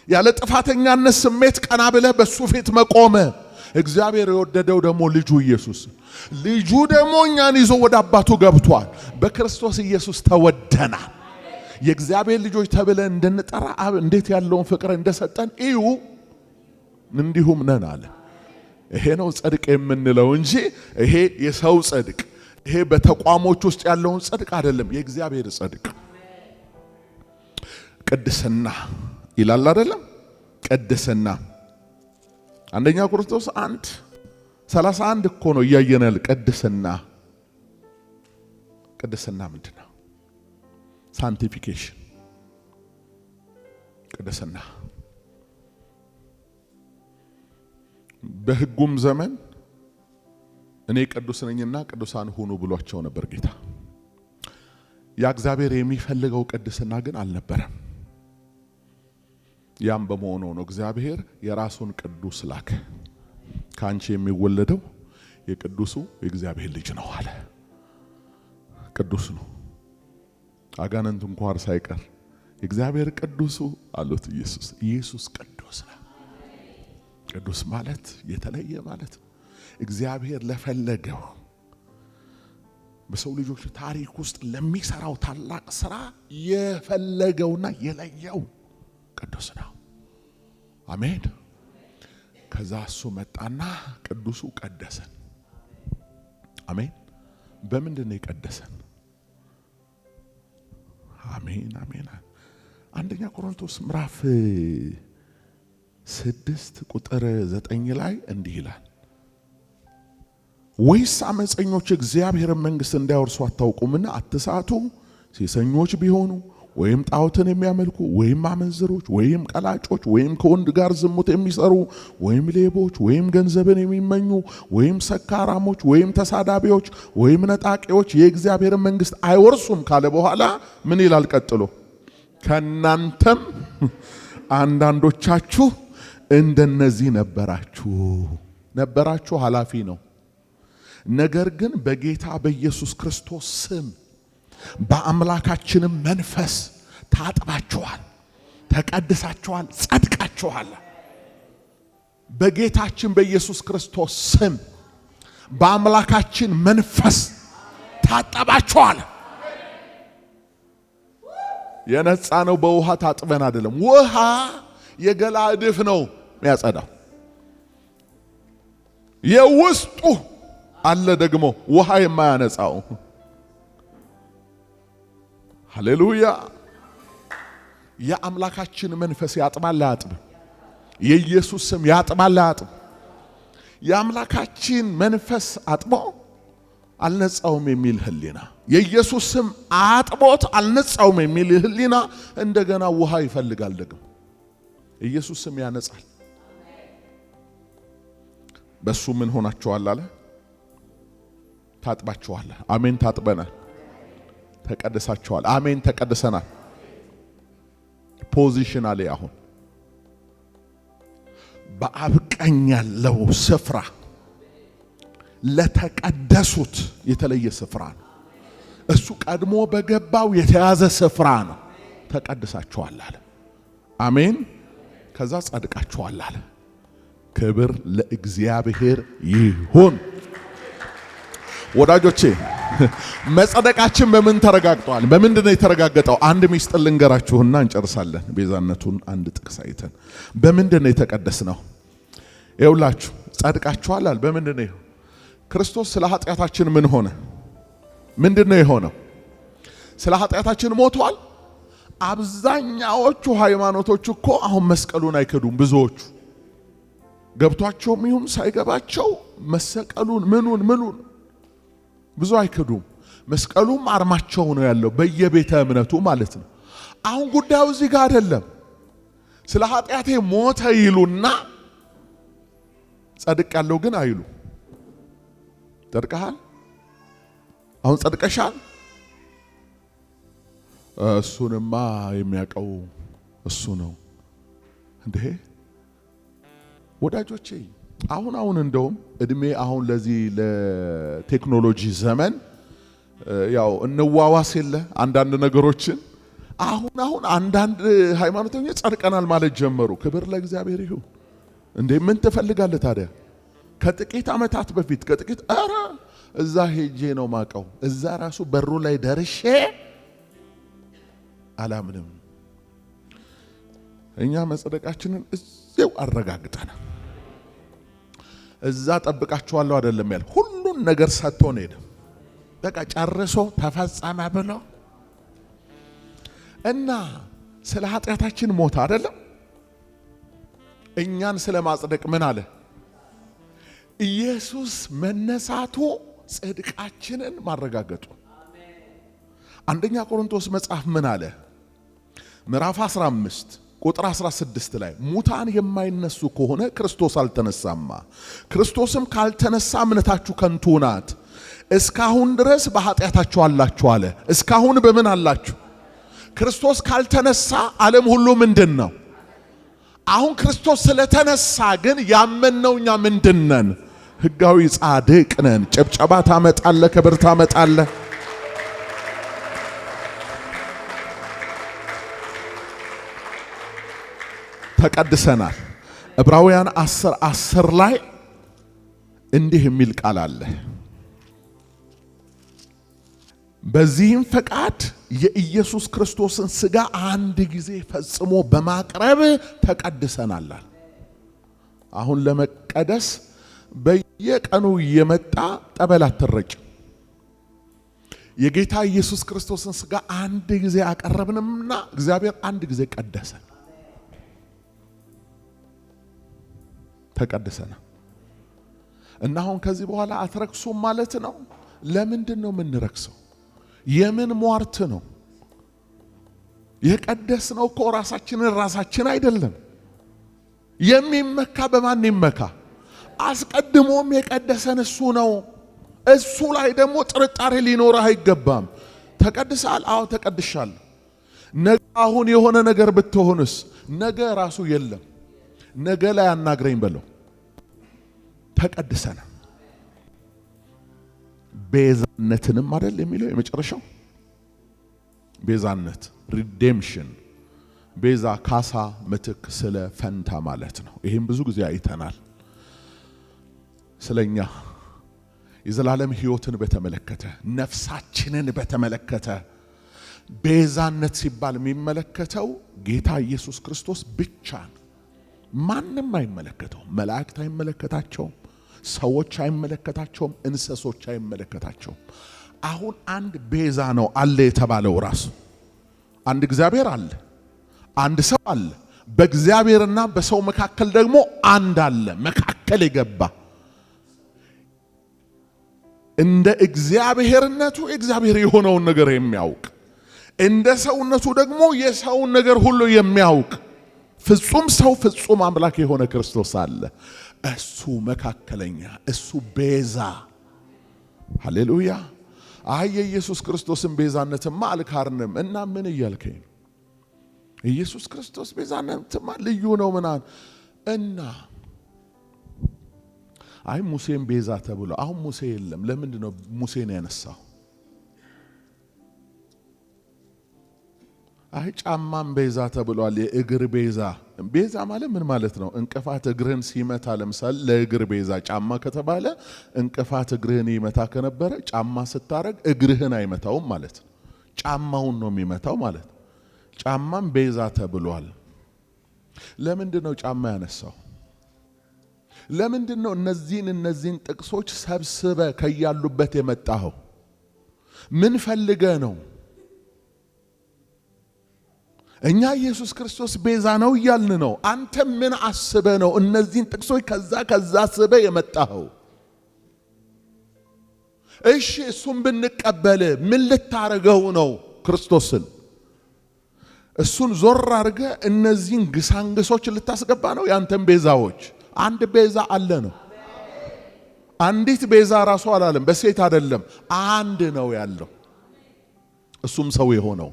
Speaker 1: ያለ ጥፋተኛነት ስሜት ቀና ብለህ በሱ ፊት መቆም። እግዚአብሔር የወደደው ደግሞ ልጁ ኢየሱስ። ልጁ ደግሞ እኛን ይዞ ወደ አባቱ ገብቷል። በክርስቶስ ኢየሱስ ተወደናል። የእግዚአብሔር ልጆች ተብለን እንድንጠራ አብ እንዴት ያለውን ፍቅር እንደሰጠን እዩ። እንዲሁም ነን አለ። ይሄ ነው ጽድቅ የምንለው እንጂ ይሄ የሰው ጽድቅ፣ ይሄ በተቋሞች ውስጥ ያለውን ጽድቅ አይደለም። የእግዚአብሔር ጽድቅ ቅድስና ይላል አይደለም? ቅድስና አንደኛ ቆሮንቶስ 1:31 እኮ ነው እያየናል። ቅድስና ምንድነው? ሳንቲፊኬሽን ቅድስና። በሕጉም ዘመን እኔ ቅዱስ ነኝና ቅዱሳን ሁኑ ብሏቸው ነበር ጌታ። ያ እግዚአብሔር የሚፈልገው ቅድስና ግን አልነበረም። ያም በመሆኑ ነው እግዚአብሔር የራሱን ቅዱስ ላከ። ካንቺ የሚወለደው የቅዱሱ የእግዚአብሔር ልጅ ነው አለ። ቅዱስ ነው። አጋንንት እንኳን ሳይቀር እግዚአብሔር ቅዱሱ አሉት። ኢየሱስ ቅዱስ ነው። ቅዱስ ማለት የተለየ ማለት ነው። እግዚአብሔር ለፈለገው በሰው ልጆች ታሪክ ውስጥ ለሚሰራው ታላቅ ስራ የፈለገውና የለየው ቅዱስ ነው። አሜን። ከዛ እሱ መጣና ቅዱሱ ቀደሰን። አሜን። በምንድን ነው የቀደሰን? አሜን አሜን። አንደኛ ቆሮንቶስ ምዕራፍ 6:9 ላይ እንዲህ ይላል፣ ወይስ አመፀኞች እግዚአብሔርን መንግሥት እንዳይወርሱ አታውቁምና? አትሳቱ። ሴሰኞች ቢሆኑ ወይም ጣዖትን የሚያመልኩ ወይም አመንዝሮች ወይም ቀላጮች ወይም ከወንድ ጋር ዝሙት የሚሰሩ ወይም ሌቦች ወይም ገንዘብን የሚመኙ ወይም ሰካራሞች ወይም ተሳዳቢዎች ወይም ነጣቂዎች የእግዚአብሔርን መንግሥት አይወርሱም ካለ በኋላ ምን ይላል ቀጥሎ? ከናንተም አንዳንዶቻችሁ እንደነዚህ ነበራችሁ ኃላፊ ነው። ነገር ግን በጌታ በኢየሱስ ክርስቶስ ስም በአምላካችንም መንፈስ ታጥባችኋል፣ ተቀድሳችኋል፣ ጸድቃችኋል። በጌታችን በኢየሱስ ክርስቶስ ስም በአምላካችን መንፈስ ታጠባችኋል። የነጻ ነው በውሃ ታጥበን አይደለም። ውሃ የገላ እድፍ ነው የሚያጸዳው። የውስጡ አለ ደግሞ ውሃ የማያነጻው። ሃሌሉያ። የአምላካችን መንፈስ ያጥባል አያጥብም? የኢየሱስ ስም ያጥባል አያጥብም? የአምላካችን መንፈስ አጥቦ አልነጻውም የሚል ህሊና፣ የኢየሱስ ስም አጥቦት አልነጻውም የሚል ህሊና እንደገና ውሃ ይፈልጋል። ደግሞ ኢየሱስ ስም ያነጻል። በሱ ምን ሆናችኋል አለ? ታጥባችኋል። አሜን። ታጥበናል፣ ተቀድሳችኋል። አሜን። ተቀድሰናል። ፖዚሽናሊ አሁን በአብ ቀኝ ያለው ስፍራ ለተቀደሱት የተለየ ስፍራ ነው። እሱ ቀድሞ በገባው የተያዘ ስፍራ ነው። ተቀድሳችኋል አለ። አሜን። ከዛ ጸድቃችኋል አለ። ክብር ለእግዚአብሔር ይሁን። ወዳጆቼ መጸደቃችን በምን ተረጋግጧል? በምንድነው የተረጋገጠው? አንድ ሚስጥር ልንገራችሁና እንጨርሳለን። ቤዛነቱን አንድ ጥቅስ አይተን በምንድነው የተቀደስነው? ይኸውላችሁ ጸድቃችኋል አለ። በምንድነው? ክርስቶስ ስለ ኃጢአታችን ምን ሆነ? ምንድነው የሆነው? ስለ ኃጢአታችን ሞቷል። አብዛኛዎቹ ሃይማኖቶች እኮ አሁን መስቀሉን አይከዱም። ብዙዎቹ ገብቷቸውም ይሁን ሳይገባቸው መሰቀሉን ምኑን ብዙ አይከዱም። መስቀሉም አርማቸው ነው ያለው በየቤተ እምነቱ ማለት ነው። አሁን ጉዳዩ እዚህ ጋር አይደለም። ስለ ኃጢአቴ ሞተ ይሉና ጸድቅ ያለው ግን አይሉ። ጸድቀሃል? አሁን ጸድቀሻል? እሱንማ የሚያውቀው እሱ ነው እንዴ? ወዳጆቼ አሁን እንደውም እድሜ አሁን ለዚህ ለቴክኖሎጂ ዘመን ያው እንዋዋስ የለ አንዳንድ ነገሮችን አሁን አንዳንድ ሃይማኖተኞች ጸድቀናል ማለት ጀመሩ። ክብር ለእግዚአብሔር ይሁን። እንዴ ምን ትፈልጋለህ ታዲያ? ከጥቂት ዓመታት በፊት እዛ ሄጄ ነው ማቀው። እዛ ራሱ በሩ ላይ ደርሼ አላምንም። እኛ መጸደቃችንን እዚያው አረጋግጠናል። እዛ ጠብቃችኋለሁ አይደለም ያለ ሁሉን ነገር ሰጥቶ ነው ሄደ። በቃ ጨርሶ ተፈጸመ ብሎ እና ስለ ኃጢአታችን ሞተ አይደለም እኛን ስለ ማጽደቅ ምን አለ ኢየሱስ መነሳቱ ጽድቃችንን ማረጋገጡ። አንደኛ ቆሮንቶስ መጽሐፍ ምን አለ ምዕራፍ 15 ቁጥር 16 ላይ ሙታን የማይነሱ ከሆነ ክርስቶስ አልተነሳማ፣ ክርስቶስም ካልተነሳ እምነታችሁ ከንቱ ናት፣ እስካሁን ድረስ በኃጢአታችሁ አላችሁ አለ። እስካሁን በምን አላችሁ? ክርስቶስ ካልተነሳ ዓለም ሁሉ ምንድነው? አሁን ክርስቶስ ስለተነሳ ግን ያመንነውኛ ምንድነን? ሕጋዊ ጻድቅ ነን። ጭብጨባ ታመጣለ፣ ክብር ታመጣለ። ተቀድሰናል። ዕብራውያን 10:10 ላይ እንዲህ የሚል ቃል አለ። በዚህም ፈቃድ የኢየሱስ ክርስቶስን ሥጋ አንድ ጊዜ ፈጽሞ በማቅረብ ተቀድሰናል። አሁን ለመቀደስ በየቀኑ የመጣ ጠበል አትረጭ። የጌታ ኢየሱስ ክርስቶስን ሥጋ አንድ ጊዜ አቀረብንምና እግዚአብሔር አንድ ጊዜ ቀደሰ። ተቀደሰና እና አሁን ከዚህ በኋላ አትረክሱም ማለት ነው። ለምንድን ነው የምንረክሰው? የምን ሟርት ነው? የቀደስነው እኮ ራሳችን አይደለም። የሚመካ በማን ይመካ? አስቀድሞም የቀደሰን እሱ ነው። እሱ ላይ ደግሞ ጥርጣሬ ሊኖርህ አይገባም። ተቀድሳል? አዎ ተቀድሻለሁ። ነገ አሁን የሆነ ነገር ብትሆንስ? ነገ ራሱ የለም። ነገ ላይ አናግረኝ በለው። ተቀድሰና ቤዛነትንም አይደል የሚለው የመጨረሻው ቤዛነት ሪዴምሽን። ቤዛ ካሳ፣ ምትክ፣ ስለ ፈንታ ማለት ነው። ይሄም ብዙ ጊዜ አይተናል። ስለኛ የዘላለም ሕይወትን በተመለከተ ነፍሳችንን በተመለከተ ቤዛነት ሲባል የሚመለከተው ጌታ ኢየሱስ ክርስቶስ ብቻ ነው። ማንም አይመለከተውም። መላእክት አይመለከታቸውም፣ ሰዎች አይመለከታቸውም፣ እንስሶች አይመለከታቸውም። አሁን አንድ ቤዛ ነው አለ የተባለው ራሱ አንድ እግዚአብሔር አለ፣ አንድ ሰው አለ። በእግዚአብሔርና በሰው መካከል ደግሞ አንድ አለ፣ መካከል የገባ እንደ እግዚአብሔርነቱ እግዚአብሔር የሆነውን ነገር የሚያውቅ እንደ ሰውነቱ ደግሞ የሰውን ነገር ሁሉ የሚያውቅ ፍጹም ሰው ፍጹም አምላክ የሆነ ክርስቶስ አለ። እሱ መካከለኛ፣ እሱ ቤዛ። ሃሌሉያ። አይ የኢየሱስ ክርስቶስን ቤዛነትማ አልካርንም እና ምን እያልከኝ ነው? ኢየሱስ ክርስቶስ ቤዛነትማ ልዩ ነው ምናምን እና አይ ሙሴን ቤዛ ተብሎ አሁን ሙሴ የለም። ለምንድን ነው ሙሴን ያነሳው? አይ ጫማም ቤዛ ተብሏል። የእግር ቤዛ። ቤዛ ማለት ምን ማለት ነው? እንቅፋት እግርህን ሲመታ ለምሳሌ ለእግር ቤዛ ጫማ ከተባለ እንቅፋት እግርህን ይመታ ከነበረ ጫማ ስታረግ እግርህን አይመታውም ማለት ነው። ጫማውን ነው የሚመታው ማለት ነው። ጫማም ቤዛ ተብሏል። ለምንድን ነው ጫማ ያነሳው? ለምንድን ነው እነዚህን ጥቅሶች ሰብስበ ከያሉበት የመጣኸው? ምን ፈልገ ነው? እኛ ኢየሱስ ክርስቶስ ቤዛ ነው እያልን ነው። አንተ ምን አስበ ነው እነዚህን ጥቅሶች ከዛ አስበ የመጣኸው? እሺ እሱን ብንቀበል ምን ልታረገው ነው? ክርስቶስን እሱን ዞር አድርገ እነዚህን ግሳንግሶች ልታስገባ ነው? ያንተን ቤዛዎች አንድ ቤዛ አለ ነው። አንዲት ቤዛ ራሱ አላለም፣ በሴት አይደለም፣ አንድ ነው ያለው። እሱም ሰው የሆነው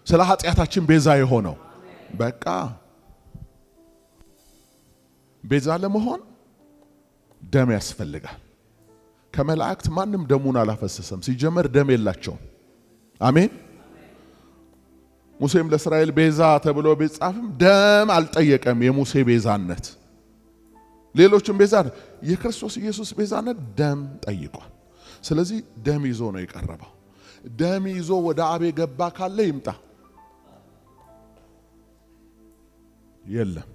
Speaker 1: ስለ ኃጢአታችን ቤዛ የሆነው። በቃ ቤዛ ለመሆን ደም ያስፈልጋል። ከመላእክት ማንም ደሙን አላፈሰሰም። ሲጀመር ደም የላቸውም። አሜን። ሙሴም ለእስራኤል ቤዛ ተብሎ ቢጻፍም ደም አልጠየቀም። የሙሴ ቤዛነት ሌሎችም ቤዛ፣ የክርስቶስ ኢየሱስ ቤዛነት ደም ጠይቋል። ስለዚህ ደም ይዞ ነው የቀረበው። ደም ይዞ ወደ አብ የገባ ካለ ይምጣ። የለም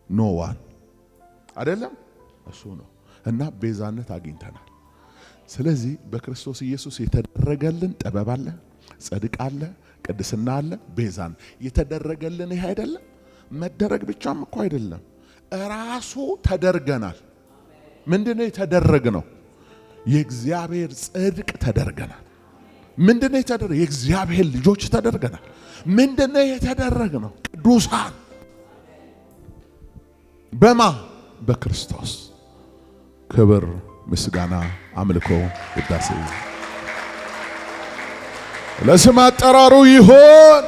Speaker 1: ኖ ዋን አይደለም። እሱ ነው እና ቤዛነት አግኝተናል። ስለዚህ በክርስቶስ ኢየሱስ የተደረገልን ጥበብ አለ፣ ጽድቅ አለ፣ ቅድስና አለ፣ ቤዛን የተደረገልን ይሄ አይደለም። መደረግ ብቻም እኮ አይደለም፣ ራሱ ተደርገናል። ምንድነው የተደረግነው? የእግዚአብሔር ጽድቅ ተደርገናል። ምንድነው የተደረገ? የእግዚአብሔር ልጆች ተደርገናል። ምንድነው የተደረግነው? ቅዱሳን በማ በክርስቶስ። ክብር፣ ምስጋና፣ አምልኮ፣ ውዳሴ ለስም አጠራሩ ይሆን።